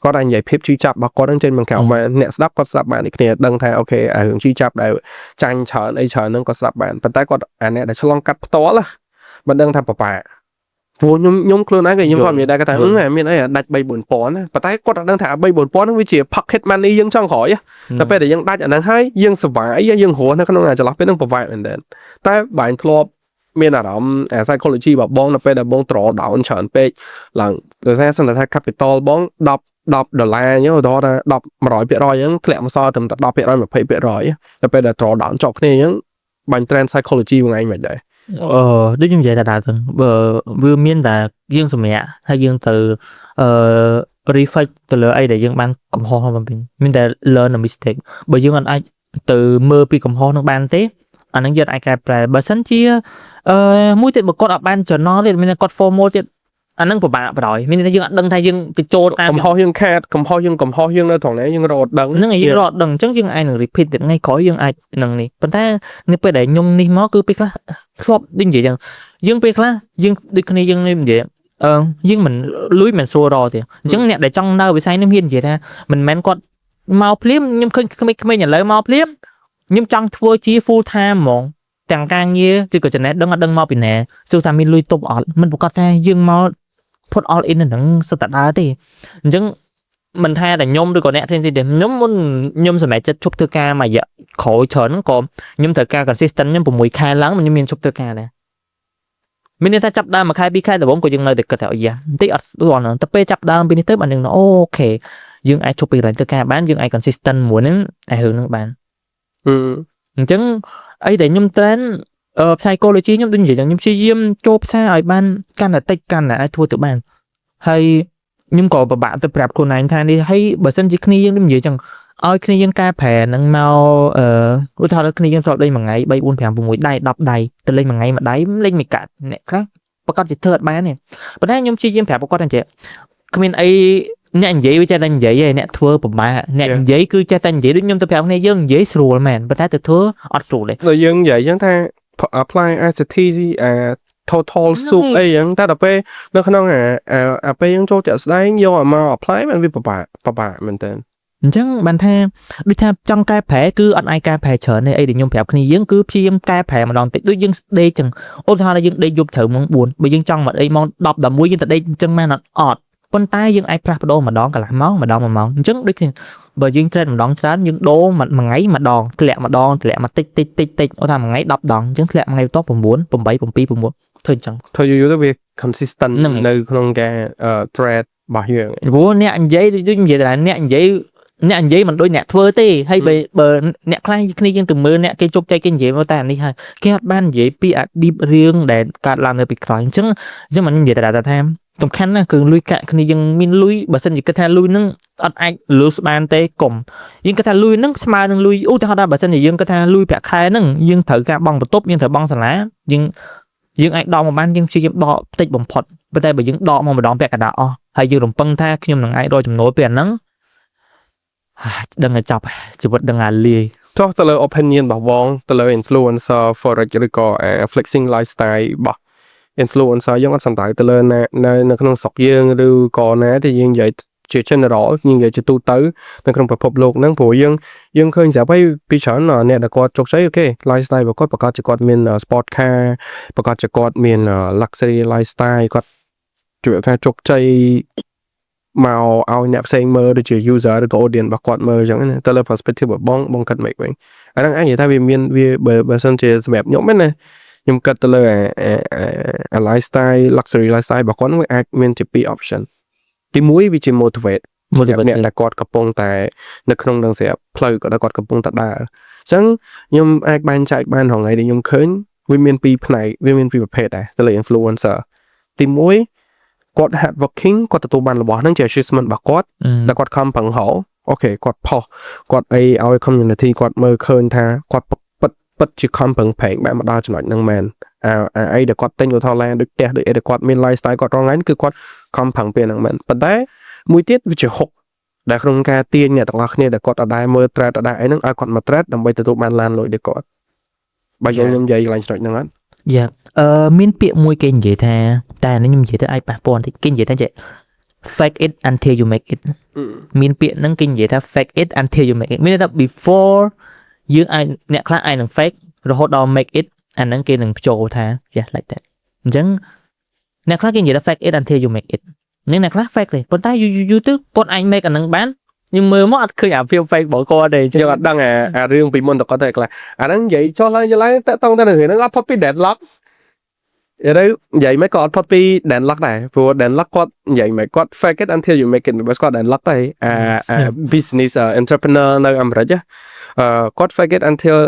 គាត់អាចនិយាយភាពជឿចាប់របស់គាត់នឹងចេញមកក្រៅបានអ្នកស្ដាប់គាត់ស្ដាប់បានគ្នាដឹងថាអូខេរឿងជឿចាប់ដែលចាញ់ច្រើនអីច្រើនហ្នឹងគាត់ស្ដាប់បានប៉ុន្តែគាត់អាអ្នកដែលឆ្លងកាត់ផ្ទាល់មិនដឹងថាប្រប៉ាព្រោះខ្ញុំខ្លួនឯងក៏ខ្ញុំគាត់មានដែរគាត់ថាមានអីដាច់3-4ពាន់ប៉ុន្តែគាត់អត់ដឹងថា3-4ពាន់ហ្នឹងវាជា pocket money យើងចង់ក្រោយតែពេលដែលយើងដាច់អាហ្នឹងហើយយើងសុបាយយើងរស់នៅក្នុងចន្លោះពេលហ្នឹងប្រវត្តិមែនទេតែបើធ្លាប់មានអារម្មណ៍ psychology របស់បងនៅពេលដែលបង draw down ច្រើនពេកឡើងដោយសារសន្និដ្ឋាន capital បង$10អញ្ចឹងឧទាហរណ៍ថា100%អញ្ចឹងធ្លាក់មកសល់ត្រឹមតែ10% 20%ដល់ពេលដែល draw down ចប់គ្នាអញ្ចឹងបាញ់ trend psychology មួយថ្ងៃមិនដែរដូចខ្ញុំនិយាយថាដើរទៅបើវាមានតែយើងសម្រាប់ហើយយើងទៅreflect ទៅលើអីដែលយើងបានកំហុសមកវិញមានតែ learn a mistake បើយើងអាចទៅមើលពីកំហុសនឹងបានទេអានឹងយើងអាចកែប្រែបើសិនជាមួយទៀតបើគាត់អត់បាន journal ទៀតមានតែគាត់ formal ទៀតអានឹងពិបាកបណ្ដោយមានតែយើងអត់ដឹងថាយើងទៅចូលតាមកំហុសយើងខាតកំហុសយើងនៅត្រង់ណាយើងរត់ដឹងហ្នឹងយើងរត់ដឹងអញ្ចឹងយើងអាចនឹង repeat ទៀតថ្ងៃក្រោយយើងអាចនឹងនេះប៉ុន្តែនៅពេលដែលខ្ញុំនេះមកគឺពេលខ្លះធ្លាប់ដូចនិយាយអញ្ចឹងយើងពេលខ្លះយើងដូចគ្នាយើងនិយាយយើងមិនលួយមិនស្រួលរកទេអញ្ចឹងអ្នកដែលចង់នៅវិស័យនេះហ៊ាននិយាយថាមិនមែនគាត់មកភ្លាមខ្ញុំឃើញក្មេងឥឡូវមកភ្លាមខ្ញុំចង់ធ្វើជា full time ហ្មងទាំងការងារឬក៏ចំណេះដឹងអត់ដឹងមកពីណាសួរថាមានលុយទប់អត់មិនប្រកាសថាយើងមកផុត all in ហ្នឹងសិតតែដើរទេអញ្ចឹងមិនថាតែខ្ញុំឬក៏អ្នកទេខ្ញុំមុនខ្ញុំសម្រេចចិត្តជប់ធ្វើការមួយរយៈក្រោយច្រើនហ្នឹងក៏ខ្ញុំត្រូវការ consistent ខ្ញុំ6ខែឡើងខ្ញុំមានជប់ធ្វើការដែរមានន័យថាចាប់ដើម1ខែ2ខែដំបូងក៏យើងនៅតែគិតថាអូយ៉ាបន្តិចអត់ស្រួលហ្នឹងតែពេលចាប់ដើមពីនេះទៅបានយើងអូខេយើងអាចជប់ពីកន្លែងធ្វើការបានយើងអាច consistent មួយហ្នឹងតែរឿងហ្នឹងបានអញ្ចឹងអីដែលខ្ញុំត្រេនpsychology ខ្ញុំដូចនិយាយខ្ញុំព្យាយាមចូលផ្សារឲ្យបានកាន់តែតិចកាន់តែអាចធ្វើទៅបានហើយខ្ញុំក៏ពិបាកទៅប្រាប់ខ្លួនឯងថានេះហើយបើសិនជាគ្នាយើងនិយាយចឹងឲ្យគ្នាយើងកែប្រែហ្នឹងមកឧទាហរណ៍គ្នាយើងស្រោបលេងមួយថ្ងៃ3 4 5 6ដៃ10ដៃទៅលេងមួយថ្ងៃមួយដៃលេងមិនកាត់អ្នកខ្លះប្រកាសជាធ្វើអត់បានទេប៉ុន្តែខ្ញុំព្យាយាមប្រាប់គាត់ថាគ្មានអីអ្នកនិយាយវាចេះតែនិយាយឯងអ្នកធ្វើពិបាកអ្នកនិយាយគឺចេះតែនិយាយដូចខ្ញុំទៅប្រាប់គ្នាយើងនិយាយស្រួលមែនប៉ុន្តែទៅធ្វើអត់ស្រួលទេដូចយើងនិយាយចឹងថា apply ICT total soup អីចឹងតែដល់ពេលនៅក្នុងអាពេលយើងចូលចាក់ស្ដែងយកមក apply มันវាពិបាកមែនតើអញ្ចឹងបានថាដូចថាចង់កែប្រែគឺអត់អាចកែប្រែច្រើនទេអីដែលខ្ញុំប្រាប់គ្នាយើងគឺព្យាយាមកែប្រែម្ដងតិចដូចយើងដេកចឹងឧទាហរណ៍ថាយើងដេកយប់ជ្រៅម៉ោង4បើយើងចង់មកអីម៉ោង10 11យើងទៅដេកអញ្ចឹងមែនអត់ប៉ុន្តែយើងអាចផ្លាស់ប្ដូរម្ដងកន្លះម៉ោងម្ដង1ម៉ោងអញ្ចឹងដូចគ្នាបើយើងtradeម្ដងច្រើនយើងដូរមួយថ្ងៃម្ដងធ្លាក់ម្ដងធ្លាក់មកតិចអូថាមួយថ្ងៃ10ដងអញ្ចឹងធ្លាក់ថ្ងៃបន្ទាប់9 8 7 9ធ្វើអញ្ចឹងធ្វើយូរទៅវា consistent នៅក្នុងការ trade របស់យើងព្រោះអ្នកនិយាយដូចនិយាយថាអ្នកនិយាយមិនដូចអ្នកធ្វើទេហើយបើអ្នកខ្លះគ្នាយើងទៅមើលអ្នកគេជោគជ័យគេនិយាយមកតែនេះហើយគេអត់បាននិយាយពីអា deep រឿងដែលកើតឡើងនៅពីក្រោយអញ្ចឹងមិននិយាយថាសំខាន់ណាស់គឺលុយកាក់គ្នាយើងមានលុយបើសិនជាគិតថាលុយហ្នឹងអត់អាច lose បានទេកុំយើងគិតថាលុយហ្នឹងស្មើនឹងលុយឧទាហរណ៍ថាបើសិនជាយើងគិតថាលុយប្រាក់ខែហ្នឹងយើងត្រូវការបង់បន្ទប់យើងត្រូវបង់សាលាយើងអាចដកមកបានយើងព្យាយាមដកតិចបំផុតប៉ុន្តែបើយើងដកមកម្ដងពាក់កណ្ដាលអស់ហើយយើងរំពឹងថាខ្ញុំនឹងអាចរកចំណូលពីអាហ្នឹងដឹងតែចាប់ជីវិតដឹងតែលាយចុះទៅលើ opinion របស់បងទៅលើ influencer forex ឬក៏ flexing lifestyle របស់ influencer យើងអត់សំដៅទៅលើនៅក្នុងស្រុកយើងឬក៏ណាតែយើងនិយាយជា general យើងនិយាយជាទូទៅនៅក្នុងពិភពលោកហ្នឹងព្រោះយើងឃើញស្រាប់ហើយពីច្រើនអ្នកដែលគាត់ជោគជ័យអូខេ lifestyle របស់គាត់ប្រកាសជាគាត់មាន sport car ប្រកាសជាគាត់មាន luxury lifestyle គាត់ជួយថាជោគជ័យមកឲ្យអ្នកផ្សេងមើលដូចជា user ឬក៏ audience របស់គាត់មើលអញ្ចឹងណាទៅលើ perspective របស់បងគិតមិនវិញអាហ្នឹងអាចនិយាយថាវាមានវាបើសិនជាសម្រាប់ខ្ញុំណា ខ្ញុំគិតទៅលើអា lifestyle luxury lifestyle របស់គាត់នឹងវាអាចមានជា2 option ទី1វាជា motivate អ្នកដែលគាត់កំពុងតែនៅក្នុងនឹងស្រាប់ផ្លូវគាត់កំពុងតែដើរអញ្ចឹងខ្ញុំអាចបែងចែកបានរងថ្ងៃដែលខ្ញុំឃើញវាមាន2ផ្នែកវាមាន2ប្រភេទដែរទៅលើ influencer ទី1គាត់ hard working គាត់ទទួលបានរបស់ហ្នឹងជា achievement របស់គាត់ដែលគាត់ខំប្រឹងរកអូខេគាត់ផុសគាត់អីឲ្យ community គាត់មើលឃើញថាគាត់ពិតជាខំប្រឹងប្រែងបែបមកដល់ចំណុចហ្នឹងមែនអីដែលគាត់ទិញឧទាហរណ៍ឡើងដូចផ្ទះដូចអីដែលគាត់មាន lifestyle គាត់រងថ្ងៃគឺគាត់ខំប្រឹងពេលហ្នឹងមែនប៉ុន្តែមួយទៀតវាជាហុកដែលក្នុងការទាញអ្នកទាំងអស់គ្នាដែលគាត់អត់ដែរមើល trade អត់ដែរអីហ្នឹងឲ្យគាត់មក trade ដើម្បីទទួលបានឡានលុយដូចគាត់បើយើងខ្ញុំនិយាយកន្លែងចំណុចហ្នឹងអត់យ៉ាមានពាក្យមួយគេនិយាយថាតែនេះខ្ញុំនិយាយទៅអាចប៉ះពាល់បន្តិចគេនិយាយថាចេះ fake it until you make it មានពាក្យហ្នឹងគេនិយាយថា fake it until you make it មានន័យថា before យើងអាចអ្នកខ្លះអាចនឹង fake រហូតដល់ make it អាហ្នឹងគេនឹងបញ្ចូលថា yeah like that អញ្ចឹងអ្នកខ្លះគេនិយាយថា fake it until you make it នឹងអ្នកខ្លះ fake ទេប៉ុន្តែយូរទៅគាត់អាច make អាហ្នឹងបានខ្ញុំមើលមកអត់ឃើញអា feel fake របស់គាត់ទេយើងអត់ដឹងអារឿងពីមុនតគាត់ទៅខ្លះអាហ្នឹងនិយាយចុះឡើងតាក់តងទៅនឹងរឿងហ្នឹងអត់ផុតពី deadlock និយាយមិនក៏អត់ផុតពី deadlock ដែរព្រោះ deadlock គាត់និយាយមិនគាត់ fake it until you make it បើគាត់ deadlock ទៅអា business entrepreneur នៅអាមេរិកគាត់ fake it until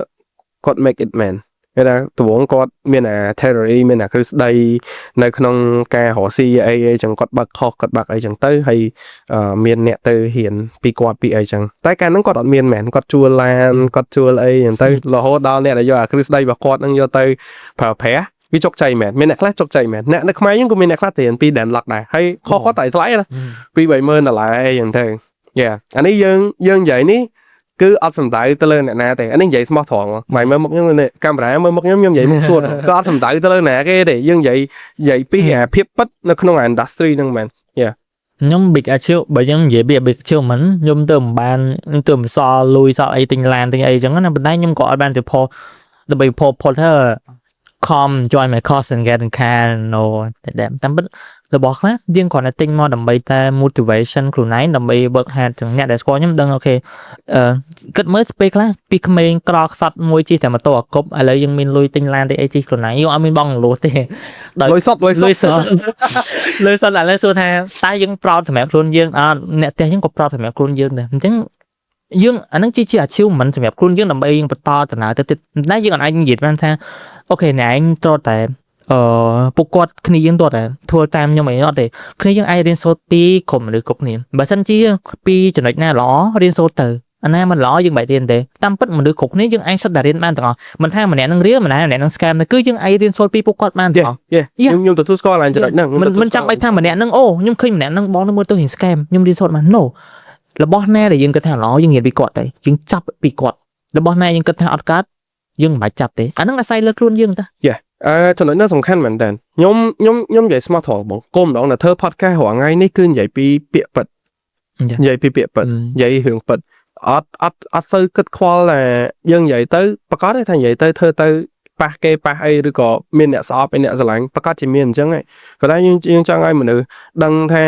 គាត់ make it man គេថាត្បូងគាត់មានអា theory មានអាគ្រឹះស្ដីនៅក្នុងការរកស៊ីអីចឹងគាត់បើកខុសគាត់បើកអីចឹងទៅហើយមានអ្នកទៅហ៊ានពីគាត់ពីអីចឹងតែកាលហ្នឹងគាត់អត់មានមែនគាត់ជួលឡានគាត់ជួលអីចឹងទៅរហូតដល់អ្នកដែលយកអាគ្រឹះស្ដីរបស់គាត់ហ្នឹងយកទៅប្រើប្រាស់វាជោគជ័យមែនមានអ្នកខ្លះជោគជ័យមែនអ្នកនៅខ្មែរយើងក៏មានអ្នកខ្លះរៀនពី deadlock ដែរហើយខុសគាត់តែថ្លៃណា$2-30000អីចឹងទៅយ៉ាអានេះយើងនិយាយនេះគឺអត់សំដៅទៅលើអ្នកណាទេអានេះនិយាយស្មោះត្រង់មកមើលមុខខ្ញុំកាមេរ៉ាមើលមុខខ្ញុំនិយាយមុខសួតក៏អត់សំដៅទៅលើណាគេទេយើងនិយាយពីអាភាពពិតនៅក្នុង industry ហ្នឹងមែនយ៉ាខ្ញុំ big achieve បើខ្ញុំនិយាយពី big achievement ខ្ញុំទៅមិនបានទៅមិនសល់លុយសល់អីទិញឡានទិញអីចឹងណាប៉ុន្តែខ្ញុំក៏អត់បានទៅផលដើម្បីផលថា come join my course and get a car no តែមិនរបស់ខ្លះយើងគ្រាន់តែទិញមកដើម្បីតែ motivation ខ្លួនឯងដើម្បី work hard ចឹងអ្នកដែលស្គាល់ខ្ញុំដឹងអូខេគិតមើលពេលខ្លះពីក្មេងក្រខ្សត់មួយជិះតែម៉ូតូអាកុបឥឡូវយើងមានលុយទិញឡានទិញអីជិះខ្លួនឯងយើងអត់មានបងលួសទេដោយលុយសុទ្ធឥឡូវសួរថាតែយើង proud សម្រាប់ខ្លួនយើងអ្នកផ្ទះយើងក៏ proud សម្រាប់ខ្លួនយើងដែរអញ្ចឹងយើងអានឹងជា achievement សម្រាប់ខ្លួនយើងដើម្បីយើងបន្តដំណើរទៅទៀតតែយើងអាចនិយាយបានថាអូខេអ្នកឯងត្រូវតែពួកគាត់គ្នាយើងត្រូវតែធ្វើតាមខ្ញុំអីអត់ទេគ្នាយើងអាចរៀនសូត្រពីក្រុមមនុស្សគ្រប់គ្នាបើសិនជាពីចំណុចណាល្អរៀនសូត្រទៅអាណាមិនល្អយើងមិនរៀនទេតាមពិតមនុស្សគ្រប់គ្នាយើងអាចសិតតែរៀនបានទាំងអស់មិនថាម្នាក់នឹងរៀនម្នាក់នឹង scam ទេគឺយើងអាចរៀនសូត្រពីពួកគាត់បានទាំងអស់ខ្ញុំទទួលស្គាល់ឡើងចំណុចហ្នឹងមិនចាំបាច់ថាម្នាក់នឹងអូខ្ញុំឃើញម្នាក់នឹងបងនឹងមើលទៅរៀន scam ខ្ញុំរៀនសូត្របាន no របស់ណាដែលយើងគិតថាល្អយើងរៀនពីគាត់ទៅយើងចាប់ពីគាត់របស់ណាយើងគិតថាអត់កើតយើងមិនបាច់ចាប់ទេអាហ្នឹងអាស្រ័យលើខ្លួនយើងតាចំណុចហ្នឹងសំខាន់មែនតើខ្ញុំនិយាយស្មោះត្រង់បងគុំម្ដងនៅធ្វើ podcast រាល់ថ្ងៃនេះគឺនិយាយពីពាក្យពិតនិយាយពីពាក្យពិតនិយាយរឿងពិតអត់សូវគិតខ្វល់តែយើងនិយាយទៅប្រកាសថានិយាយទៅធ្វើទៅប៉ះគេប៉ះអីឬក៏មានអ្នកស្អប់ឯអ្នកស្រឡាញ់ប្រកាសជាមានអញ្ចឹងឯងប៉ុន្តែយើងចង់ឲ្យមនុស្សដឹងថា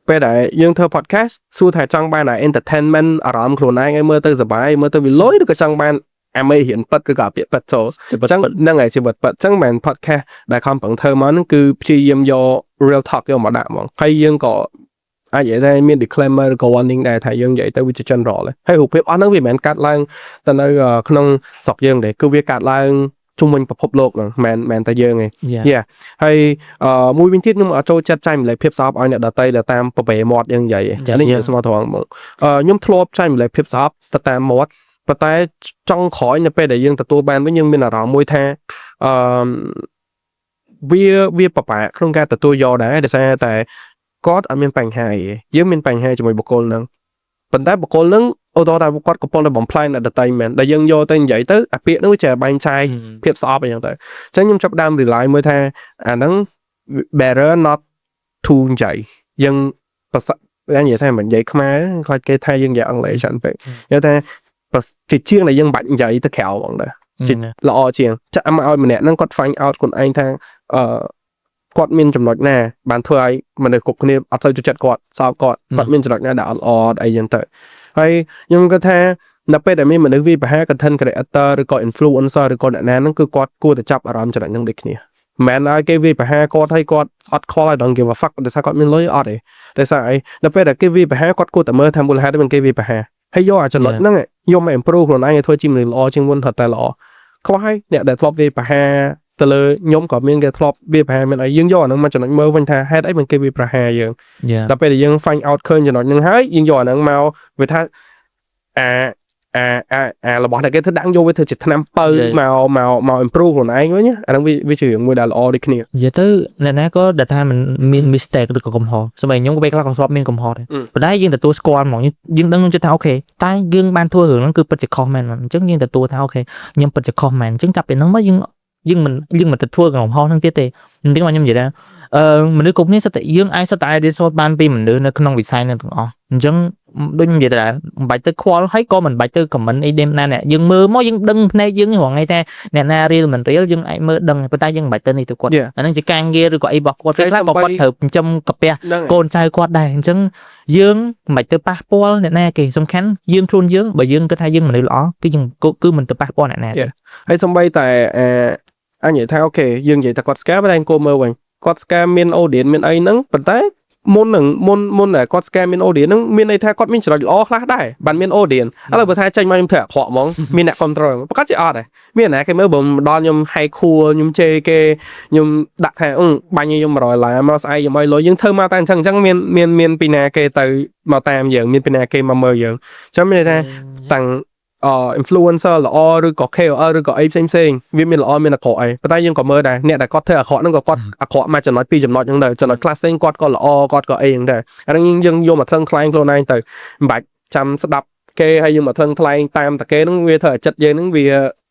ពេលដែលយើងធ្វើ podcast សួរថាចង់បាន entertainment អារម្មណ៍ខ្លួនឯងឲ្យមើលទៅសប្បាយមើលទៅវាលុយឬក៏ចង់បានអាមេរៀនប៉ិតឬក៏ពាក្យប៉ិតចូលអញ្ចឹងហ្នឹងហើយជីវិតប៉ិតអញ្ចឹងមិន podcast ដែលខំប្រឹងធ្វើមកហ្នឹងគឺព្យាយាមយក real talk យកមកដាក់ហ្មងហើយយើងក៏អាចនិយាយថាមាន disclaimer ឬក៏ warning ដែរថាយើងនិយាយទៅវាជា general ហើយរូបភាពអស់ហ្នឹងវាមិនមែនកាត់ឡើងទៅនៅក្នុងស្រុកយើងទេគឺវាកាត់ឡើងជុំវិញពិភពលោកហ្នឹងមិនតែយើងទេហើយមួយវិញទៀតខ្ញុំអត់ចូលចិត្តចែកម្លែកភាពស្អប់ឲ្យអ្នកដទៃដែលតាមប្របែមាត់យើងនិយាយនេះខ្ញុំស្មោះត្រង់មកខ្ញុំធ្លាប់ចែកម្លែកភាពស្អប់ទៅតាមមាត់ប៉ុន្តែចង់ក្រោយនៅពេលដែលយើងទទួលបានវិញយើងមានអារម្មណ៍មួយថាវាពិបាកក្នុងការទទួលយកដែរដោយសារតែគាត់អត់មានបញ្ហាអីយើងមានបញ្ហាជាមួយបុគ្គលហ្នឹងប៉ុន្តែបុគ្គលហ្នឹងអូតតែគាត់កំពុងតែបំផ្លាញអ្នកដទៃមែនដែលយើងយកទៅនិយាយទៅអាពាក្យហ្នឹងវាចេះបែងចែកភាពស្អប់អីចឹងទៅអញ្ចឹងខ្ញុំចាប់ដើម rely មួយថាអាហ្នឹង better not to និយាយយើងប្រសិទ្ធនិយាយថាមិននិយាយខ្មែរខ្លាចគេថាយើងនិយាយអង់គ្លេសច្រើនពេកនិយាយថាជាជាងដែលយើងបាច់និយាយទៅក្រៅហ្មងដែរល្អជាងចាក់មកឲ្យម្នាក់ហ្នឹងគាត់ find out ខ្លួនឯងថាគាត់មានចំណុចណាបានធ្វើឲ្យមនុស្សគ្រប់គ្នាអត់ទៅចិត្តគាត់សោកគាត់មានចំណុចណាដែលអត់ល្អអីចឹងទៅហើយខ្ញុំគិតថា នៅពេលដែលមានមនុស្សវាប្រហែល content creator ឬក៏ influencer ឬក៏អ្នកណាហ្នឹងគឺគាត់គួរតែចាប់អារម្មណ៍ចំណុចហ្នឹងដូចគ្នាមិនឲ្យគេវាប្រហែលគាត់ឲ្យគាត់អត់ខលឲ្យដល់ give a fuck ដោយសារគាត់មានលុយអត់ទេដោយសារអីនៅពេលដែលគេវាប្រហែលគាត់គួរតែមើលថាមូលហេតុមិនគេវាប្រហែលហើយយកអាចំណុចហ្នឹងយកមក improve ខ្លួនឯងឲ្យធ្វើជាមនុស្សល្អជាងមុនថាតែល្អខ្វះហើយអ្នកដែលធ្លាប់វាប្រហែលទៅលើខ្ញុំក៏មានគេធ្លាប់វាប្រហែលមានឲ្យយើងយកអាហ្នឹងមកចំណុចមើលវិញថាហេតុអីមិនគេវាប្រហែលយើងដល់ពេលដែលយើង find out ឃើញចំណុចហ្នឹងហើយយើងយកអាហ្នឹងមកវាថារបស់ដែលគេធ្វើដាក់យកវាធ្វើជាថ្នាំបើមក improve ខ្លួនឯងវិញអាហ្នឹងវាជារឿងមួយដែលល្អដូចគ្នានិយាយទៅអ្នកណាក៏ដែលថាมันមាន mistake ឬក៏កំហុសសម្រាប់ខ្ញុំក៏ពេលខ្លះក៏ធ្លាប់មានកំហុសដែរប៉ុន្តែយើងទទួលស្គាល់ហ្មងយើងដឹងយើងចិត្តថាអូខេតែយើងបានធ្វើរឿងហ្នឹងគឺពិតជាខុសមែនអញ្ចឹងយើងទទួលថាអូខេខ្ញុំពិតជាខុសមែនអញ្ចឹងចាប់ពីហ្នឹងមកយើងមិនទៅធ្វើកំហុសហ្នឹងទៀតទេអញ្ចឹងខ្ញុំនិយាយថាមនុស្សគ្រប់គ្នាសិតតែយើងអាចសិតតែរៀនសូត្របានពីមនុស្សនៅក្នុងវិស័យហ្នឹងទាំងអស់អញ្ចឹងដូចខ្ញុំនិយាយថាមិនបាច់ទៅខ្វល់ហើយក៏មិនបាច់ទៅ comment អីដែរណាយើងមើលមកយើងដឹងភ្នែកយើងរងថ្ងៃថាអ្នកណារៀលមិនរៀលយើងអាចមើលដឹងប៉ុន្តែយើងមិនបាច់ទៅនេះទៅគាត់អាហ្នឹងជាការងារឬក៏អីរបស់គាត់ពេលខ្លះបើគាត់ត្រូវចិញ្ចឹមកាពះកូនចៅគាត់ដែរអញ្ចឹងយើងមិនបាច់ទៅប៉ះពាល់អ្នកណាគេសំខាន់យើងខ្លួនយើងបើយើងគិតថាយើងមនុស្សល្អគឺមិនទៅប៉ះពាល់អ្នកណាទេហើយសំបីតែអញនិយាយថាអូខេយើងនិយាយថាគាត់ scam តែអង្គមើលវិញគាត់ scam មាន audience មានអីហ្នឹងប៉ុន្តែមុនតែគាត់ scam មាន audience ហ្នឹងមានន័យថាគាត់មានចំណុចល្អខ្លះដែរបានមាន audience ឥឡូវបើថាចេញមកខ្ញុំធ្វើអាក្រក់ហ្មងមានអ្នក control ប្រកាសជាអត់ដែរមានណាគេមើលបើដល់ខ្ញុំហែកខួរខ្ញុំជេរគេខ្ញុំដាក់ថាបាញ់ខ្ញុំ100ឡាមកស្អែកខ្ញុំឲ្យលុយយើងធ្វើមកតែអញ្ចឹងមានពីណាគេទៅមកតាមយើងមានពីណាគេមកមើលយើងអញ្ចឹងមានន័យថាតាំងinfluencer ល្អឬក៏ KOL ឬក៏អីផ្សេងវាមានល្អមានអាក្រក់អីប៉ុន្តែយើងក៏មើលដែរអ្នកដែលគាត់ធ្វើអាក្រក់ហ្នឹងក៏គាត់អាក្រក់មកចំណុចពីរចំណុចហ្នឹងដែរចំណុចខ្លះផ្សេងគាត់ក៏ល្អគាត់ក៏អីហ្នឹងដែរអាហ្នឹងយើងយកមកថ្លឹងថ្លែងខ្លួនឯងទៅមិនបាច់ចាំស្ដាប់គេហើយយើងមកថ្លឹងថ្លែងតាមតែគេហ្នឹងវាធ្វើឲ្យចិត្តយើងហ្នឹងវ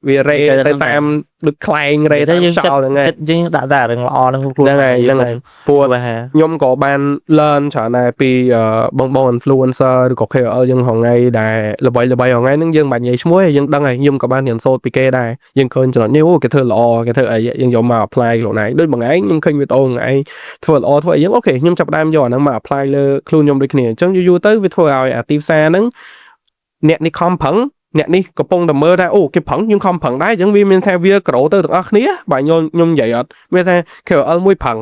ារេទៅតាមដូចខ្លែងរេទៅយើងចោលហ្នឹងហើយចិត្តយើងដាក់តែរឿងល្អហ្នឹងខ្លួនហ្នឹងហើយពួកខ្ញុំក៏បាន learn ច្រើនដែរពីបង influencer ឬក៏ KOL យើងហងៃដែលល្បីហងៃហ្នឹងយើងមិនបាច់និយាយឈ្មោះទេយើងដឹងហើយខ្ញុំក៏បានរៀនសូត្រពីគេដែរយើងឃើញចំណុចនេះអូគេធ្វើល្អគេធ្វើអីយើងយកមក apply ខ្លួនឯងដូចបងឯងខ្ញុំឃើញវីដេអូបងឯងធ្វើល្អធ្វើអីយើងអូខេខ្ញុំចាប់ផ្ដើមយកអាហ្នឹងមក apply លើខ្លួនខ្ញុំដូចគ្នាអញ្ចឹងយូរទៅវាធ្វើឲ្យអាទីផ្សារហ្នឹងអ្នកនេះខំប្រឹងអ្នកនេះកំពុងតែមើលថាអូគេប្រឹងយើងខំប្រឹងដែរអញ្ចឹងវាមានថាវាក្រូទៅទាំងអស់គ្នាបាទខ្ញុំនិយាយអត់មានថា KOL មួយប្រឹង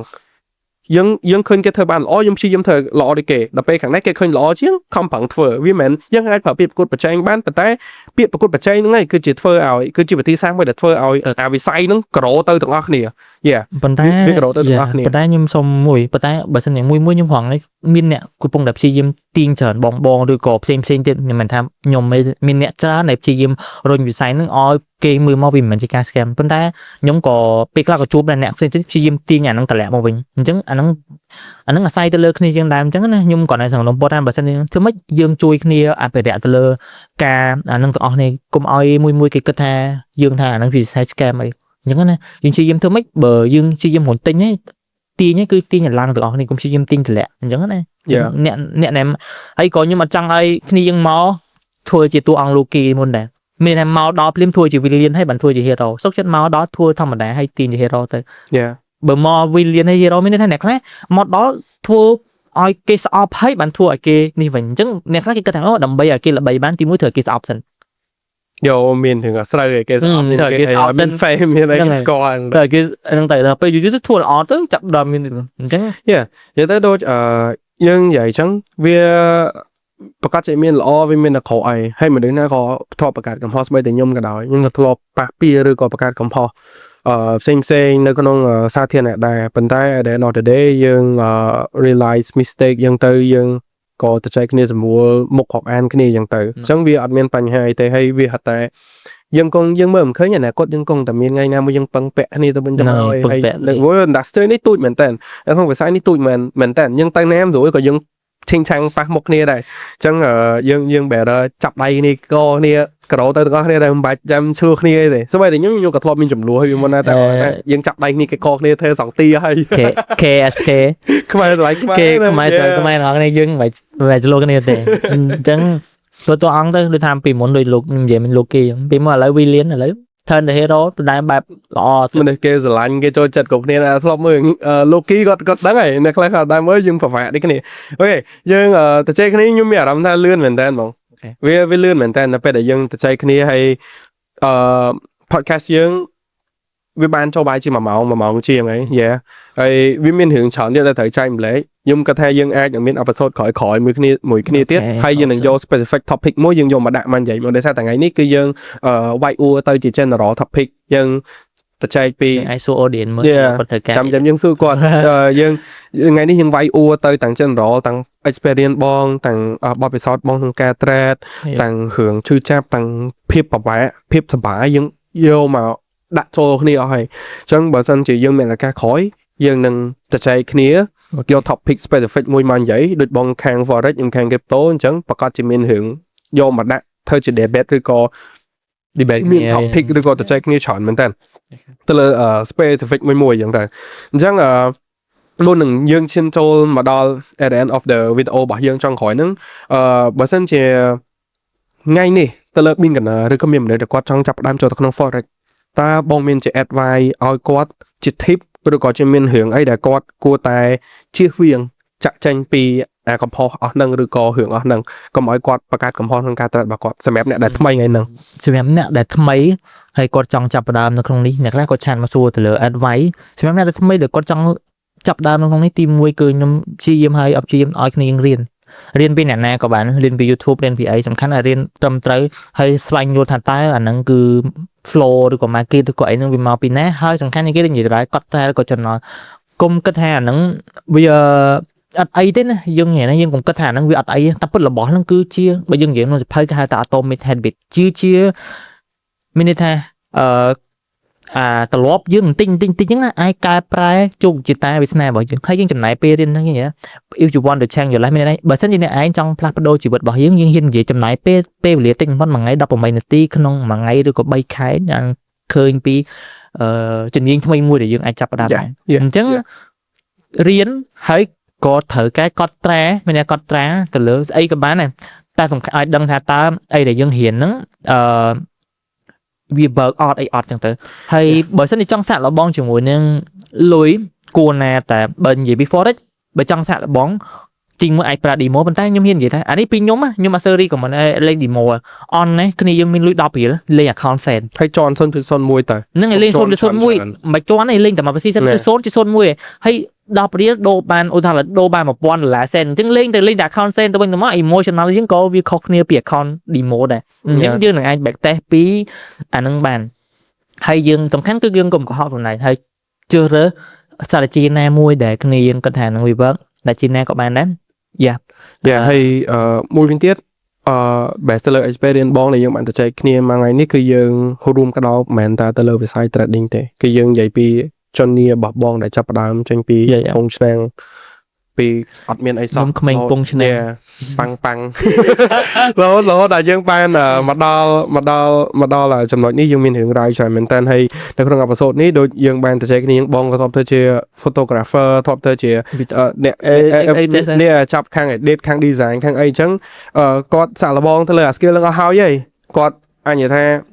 យើងឃើញគេធ្វើបានល្អខ្ញុំព្យាយាមធ្វើល្អដូចគេដល់ពេលខាងនេះគេឃើញល្អជាងខំប្រឹងធ្វើវាមិនយើងអាចប្រើពាក្យប្រកួតប្រជែងបានប៉ុន្តែពាក្យប្រកួតប្រជែងហ្នឹងឯងគឺជាធ្វើឲ្យគឺជាវិធីសាស្ត្រមួយដែលធ្វើឲ្យអាវិស័យហ្នឹងក្រូទៅទាំងអស់គ្នាប៉ុន្តែវាក្រូទៅទាំងអស់គ្នាប៉ុន្តែខ្ញុំសុំមួយប៉ុន្តែបើសិនជាមួយខ្ញុំហងនេះមានអ្នកកំពុងតែព្យាយាមទាញច្រើនបងឬក៏ផ្សេងទៀតខ្ញុំមិនថាខ្ញុំមានអ្នកច្រើនដែលព្យាយាមរុញវិស័យហ្នឹងឲ្យគេមើលមកវាមិនមែនជាការ scam ប៉ុន្តែខ្ញុំក៏ពេលខ្លះក៏ជួបដែរអ្នកផ្សេងទៀតព្យាយាមទាញអាហ្នឹងតម្លាក់មកវិញអញ្ចឹងអាហ្នឹងអាស្រ័យទៅលើគ្នាជាងដែរអញ្ចឹងណាខ្ញុំក៏នៅសង្ឃឹមថាបើសិនជាធ្វើម៉េចយើងជួយគ្នាអភិរក្សទៅលើការអាហ្នឹងទាំងអស់នេះកុំឲ្យមួយគេគិតថាយើងថាអាហ្នឹងវាវិស័យ scam អីអញ្ចឹងណាយើងព្យាយាមធ្វើម៉េចបើយើងព្យាយាមរត់ទិញហ្នឹងទាញគឺទាញឡើងទាំងអស់នេះកុំព្យាយាមទាញតម្លាក់អញ្ចឹងណាអ្នកណែហើយក៏ខ្ញុំអត់ចង់ឲ្យគ្នាយើងមកធ្វើជាតួអង្គលូគីមុនដែរមានតែមកដល់ភ្លាមធ្វើជា villain ហើយបានធ្វើជា hero សុខចិត្តមកដល់ធ្វើធម្មតាហើយទាញជា hero ទៅបើមក villain ហើយ hero មានន័យថាអ្នកខ្លះមកដល់ធ្វើឲ្យគេស្អប់ហើយបានធ្វើឲ្យគេនេះវិញអញ្ចឹងអ្នកខ្លះគេគិតថាអូដើម្បីឲ្យគេល្បីបានទីមួយត្រូវគេស្អប់សិនយកមានរឿងស្រូវគេស្អប់គេស្អប់មាន fame មានអីគេស្គាល់តែគេហ្នឹងទៅដល់ពេលយូរទៅធ្វើល្អទៅចាប់ដល់មានអញ្ចឹងនិយាយទៅដូចយើងនិយាយអញ្ចឹងវាប្រកាសជាមានល្អវាមានតែក្រអីហើយមនុស្សណាក៏ធ្លាប់បង្កើតកំហុសស្បីតែខ្ញុំក៏ដោយខ្ញុំក៏ធ្លាប់ប៉ះពាល់ឬក៏បង្កើតកំហុសផ្សេងនៅក្នុងសាធារណៈដែរប៉ុន្តែ at the end of the day យើង realize mistake យើងទៅយើងក៏ទៅចែកគ្នាសម្រួលមុខខកអានគ្នាយ៉ាងទៅអញ្ចឹងវាអត់មានបញ្ហាអីទេហើយវាហត់តែយើងមើលមិនឃើញអនាគតយើងគង់តែមានថ្ងៃណាមួយយើងពឹងពាក់គ្នាទៅវិញទៅមកហើយindustry នេះទូចមែនតើក្នុងវិស័យនេះទូចមែនតើយើងទៅណាមិនរួចក៏យើងឈិញឆាំងប៉ះមុខគ្នាដែរអញ្ចឹងយើង better ចាប់ដៃគ្នាកគ្នាក្រោទៅទាំងអស់គ្នាតែមិនបាច់ចាំឆ្លោះគ្នាទេសូម្បីតែខ្ញុំក៏ធ្លាប់មានចំនួនហើយវាមុនណាតែយើងចាប់ដៃគ្នាគេកគ្នាធ្វើសងទីហើយ KSK ខ្មែរឆ្លៃខ្មែរថ្ងៃយើងមិនបាច់ឆ្លោះគ្នាទេអញ្ចឹងតួអង្គទៅដូចថាពីមុនដូចលោកនិយាយមានលោកគេពីមកឥឡូវ villain ឥឡូវturn the hero តែបែបល្អមនុស្សគេស្រឡាញ់គេចូលចិត្តគ្រប់គ្នាធ្លាប់មើលលោកគីគាត់ដឹងហើយអ្នកខ្លះគាត់ដែរមើលយើងប្រវត្តិដូចគ្នាអូខេយើងទៅជែកគ្នាខ្ញុំមានអារម្មណ៍ថាលឿនមែនតើបង វាលឿនមែនតើនៅពេលដែលយើងទៅចែកគ្នាហើយpodcast យើងវាបានចូលបាយជា1ម៉ោងជាងហើយហើយវាមានរឿងច្រើនទៀតដែលត្រូវចែកម្លែកខ្ញុំគិតថាយើងអាចនឹងមានអេពីសូតក្រោយៗមួយគ្នាទៀតហើយយើងនឹងយក specific topic មួយយើងយកមកដាក់មកនិយាយមកដោយសារតែថ្ងៃនេះគឺយើងវាយអួរទៅជា general topic យើងទៅចែកពីអាចសួរ audience មើលគាត់ត្រូវការចាំយើងសួរគាត់យើងថ្ងៃនេះយើងវាយអួរទៅទាំង general ទាំង experience បងទាំងបទពិសោធន៍បងក្នុងការ trade ទាំងរឿងឈឺចាប់ទាំងភាពប្រវែកភាពសប្បាយយើងយកមកដាក់ចូលគ្នាអស់ហើយអញ្ចឹងបើសិនជាយើងមានឱកាសក្រោយយើងនឹងជជែកគ្នាយក topic specific មួយមកនិយាយដូចបងខាង forex ខ្ញុំខាង crypto អញ្ចឹងប្រកាសជាមានរឿងយកមកដាក់ធ្វើជា debate ឬក៏ debate មាន topic ឬក៏ជជែកគ្នាច្រើនមែនតើទៅលើ specific មួយអញ្ចឹងទៅអញ្ចឹងមុននឹងយើងឈានចូលមកដល់ at the end of the video របស់យើងចុងក្រោយហ្នឹងបើសិនជាថ្ងៃនេះទៅលើ beginner ឬក៏មានមនុស្សដែលគាត់ចង់ចាប់ផ្ដើមចូលទៅក្នុង forex តើបងមានជា advice ឲ្យគាត់ជា tip ឬក៏ជាមានរឿងអីដែលគាត់គួរតែជៀសវាងចាក់ចេញពីកំហុសអស់ហ្នឹងឬក៏រឿងអស់ហ្នឹងកុំឲ្យគាត់បង្កើតកំហុសក្នុងការត្រាត់របស់គាត់សម្រាប់អ្នកដែលថ្មីថ្ងៃហ្នឹងសម្រាប់អ្នកដែលថ្មីហើយគាត់ចង់ចាប់ផ្ដើមនៅក្នុងនេះអ្នកខ្លះគាត់ឆានមកសួរទៅលើ advice សម្រាប់អ្នកដែលថ្មីដែលគាត់ចង់ចាប់ផ្ដើមនៅក្នុងនេះទី1គឺខ្ញុំព្យាយាមឲ្យគ្នារៀនពីអ្នកណាក៏បានរៀនពី YouTube រៀនពីអីសំខាន់ឲ្យរៀនត្រឹមត្រូវហើយស្វែងយល់ថាតើអាហ្នឹងគឺ flow ឬក៏ market ឬក៏អីហ្នឹងវាមកពីណាហើយសំខាន់ជាងគេនិយាយដែរកត់តែក៏ចំណល់គុំគិតថាអាហ្នឹងវាអត់អីទេណាយើងនិយាយណាយើងកុំគិតថាអាហ្នឹងវាអត់អីតែពិតរបស់ហ្នឹងគឺជាបើយើងនិយាយក្នុងសភៅគេហៅថា atomic habit ជាមានន័យថាទម្លាប់យើងតិចហ្នឹងអាចកែប្រែជោគជតាវាសនារបស់យើងហើយយើងចំណាយពេលរៀនហ្នឹងណា if you want to change your life មានន័យបើសិនជាអ្នកឯងចង់ផ្លាស់ប្ដូរជីវិតរបស់យើងហ៊ាននិយាយចំណាយពេលវេលាតិចបំផុតមួយថ្ងៃ18នាទីក្នុងមួយថ្ងៃឬក៏3ខែយ៉ាងឃើញពីជំនាញថ្មីមួយដែលយើងអាចចាប់ផ្ដើមបានអញ្ចឹងរៀនហើយក៏ត្រូវកែកត់ត្រាមានអ្នកកត់ត្រាទៅលើស្អីក៏បានដែរតែសំខាន់ឲ្យដឹងថាតើអីដែលយើងរៀនហ្នឹងវាបើកអត់អីអត់ចឹងទៅហើយបើសិនជាចង់សាក់លបងជាមួយនឹងលុយគួរណាតែបើនិយាយពី forex បើចង់សាក់លបងជីងមួយអាចប្រើ demo ប៉ុន្តែខ្ញុំហ៊ាននិយាយថាអានេះពីខ្ញុំអត់សូវរីកមិនលេង demo អនណាគ្នាយើងមានលុយ10រៀលលេង account sen ហើយជន់0.01ទៅហ្នឹងឯងលេង 0.01 មិនជន់ទេលេងតែមកប្រសិទ្ធ0.01ហើយ10រៀលដូរបានឧទាហរណ៍ដូរបាន$1000 sen អញ្ចឹងលេងតែ account sen ទៅវិញទៅមក emotional យើងក៏វាខុសគ្នាពី account demo ដែរអញ្ចឹងយើងនឹងអាច back test ពីអាហ្នឹងបានហើយយើងសំខាន់គឺយើងកុំកុហកខ្លួនឯងហើយជឿរើstrategy ណាមួយដែលគ្នាយើងគិតថានឹងវា work ដែលជាណាក៏បានដែរហើយមួយវិញទៀតbachelor experience បងដែលយើងបានទៅចែកគ្នាមួយថ្ងៃនេះគឺយើងរួមកដោមិនមែនតែទៅលើវិស័យ trading ទេគឺយើងនិយាយពីជននីរបស់បងដែលចាប់ផ្ដើមចេញពីពងឆ្នាំងពីអត់មានអីសោះក្មេងពងឆ្នាំប៉ាំងរហូតដល់យើងបានមកដល់ចំណុចនេះយើងមានរឿងរ៉ាវច្រើនមែនតើហើយនៅក្នុងអេពីសូតនេះដូចយើងបានទៅចែកគ្នាបងក៏ធ្លាប់ទៅជា photographer ធ្លាប់ទៅជាអ្នកចាប់ខាង edit ខាង design ខាងអីអញ្ចឹងគាត់សាក់លបងទៅលើអា skill ហ្នឹងអស់ហើយគាត់អញនិយាយថា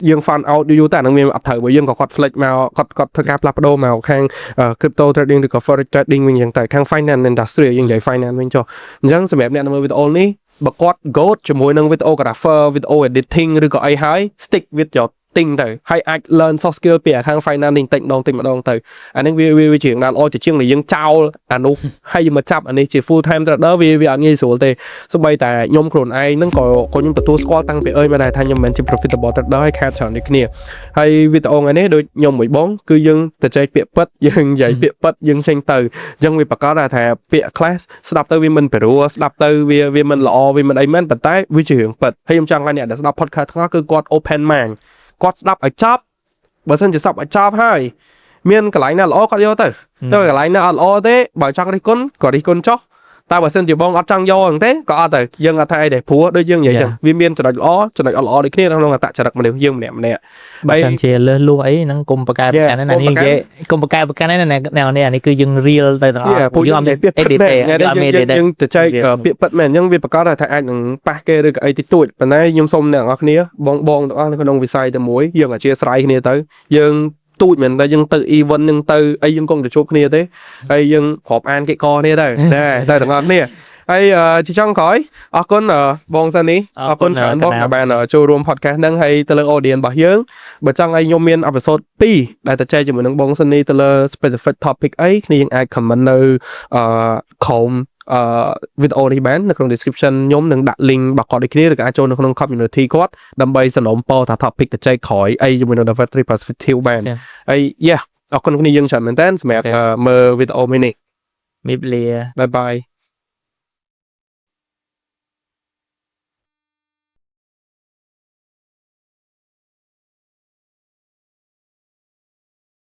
យើង find out យូរតែនឹងមានអត់ត្រូវបើយើងក៏គាត់ flex មកគាត់ធ្វើការផ្លាស់ប្ដូរមកខាង crypto trading ឬក៏ forex trading វិញយ៉ាងតែខាង finance industry យើងនិយាយ finance វិញចុះអញ្ចឹងសម្រាប់អ្នកមើលវីដេអូនេះបើគាត់ go ជាមួយនឹង videographer video editing ឬក៏អីហើយ stick with your thing ទៅហើយអាច learn soft skill ពីខាង finance តិចម្ដងទៅអានេះវាជាងដល់អត់ជាងដែលយើងចោលអានោះហើយមកចាប់អានេះជា full time trader វាអត់ងាយស្រួលទេសូម្បីតែខ្ញុំខ្លួនឯងហ្នឹងក៏ខ្ញុំទទួលស្គាល់តាំងពីមកដែរថាខ្ញុំមិនមែនជា profitable trader ហើយខាតច្រើនដូចគ្នាហើយវីដេអូថ្ងៃនេះដូចខ្ញុំមួយបងគឺយើងទៅចែកពាក្យពិតយើងនិយាយពាក្យពិតយើងចេញទៅអញ្ចឹងវាប្រកាសថាពាក្យ class ស្ដាប់ទៅវាមិនពិរោះស្ដាប់ទៅវាមិនល្អវាមិនអីមែនប៉ុន្តែវាជារឿងពិតហើយខ្ញុំចង់ឲ្យអ្នកដែលស្ដាប់ podcast ហ្នឹងគឺគាត់ open mind គាត់ស្ដាប់ឲ្យចប់បើសិនជាស្ដាប់ឲ្យចប់ហើយមានកន្លែងណាល្អគាត់យកទៅកន្លែងណាអត់ល្អទេបើចង់រិះគន់ក៏រិះគន់ចុះតែបើសិនជាបងអត់ចង់យកហ្នឹងទេក៏អត់ទៅយើងអត់ថាអីទេព្រោះដូចយើងនិយាយចឹងវាមានចំណុចល្អចំណុចអត់ល្អដូចគ្នាក្នុងអត្តចរិតមនុស្សយើងម្នាក់បើសិនជាលើសលួសអីហ្នឹងកុំប្រកែប្រកាន់ណានេះនិយាយកុំប្រកែប្រកាន់ណានេះគឺយើង real ទៅទាំងអស់យើងអត់មាន edit ទេយើងទៅចែកពាក្យពិតមែនអញ្ចឹងវាប្រកាសថាអាចនឹងប៉ះគេឬក៏អីតិចតួចប៉ុន្តែខ្ញុំសូមអ្នកនរគ្នាបងទាំងអស់នៅក្នុងវិស័យតែមួយយើងអធិស្ឋានគ្នាទៅយើងទូចមែនតែយើងទៅ event នឹងទៅអីយើងកុំទៅជួបគ្នាទេហើយយើងគ្របអានគេកគ្នាទៅតែទាំងអស់គ្នា ហើយជាចុងក្រោយអរគុណបងសានីអរគុណច្រើនបងដែលបានចូលរួម podcast ហ្នឹងហើយទៅលើ audience របស់យើងបើចង់ឲ្យខ្ញុំមាន episode 2ដែលទៅចែកជាមួយនឹងបងសានីទៅលើ specific topic អីគ្នាយើងអាច comment នៅក្រោមវីដេអូនេះបាននៅក្នុង description ខ្ញុំនឹងដាក់ link របស់គាត់ដូចគ្នាឬក៏អាចចូលនៅក្នុង community គាត់ដើម្បីសនំពរថា topic ទៅចែកក្រោយអីជាមួយនឹង Diversity Perspective បានហើយ yeah អរគុណគ្នាយើងច្រើនមែនតើសម្រាប់មើលវីដេអូមួយនេះ មីបលា bye bye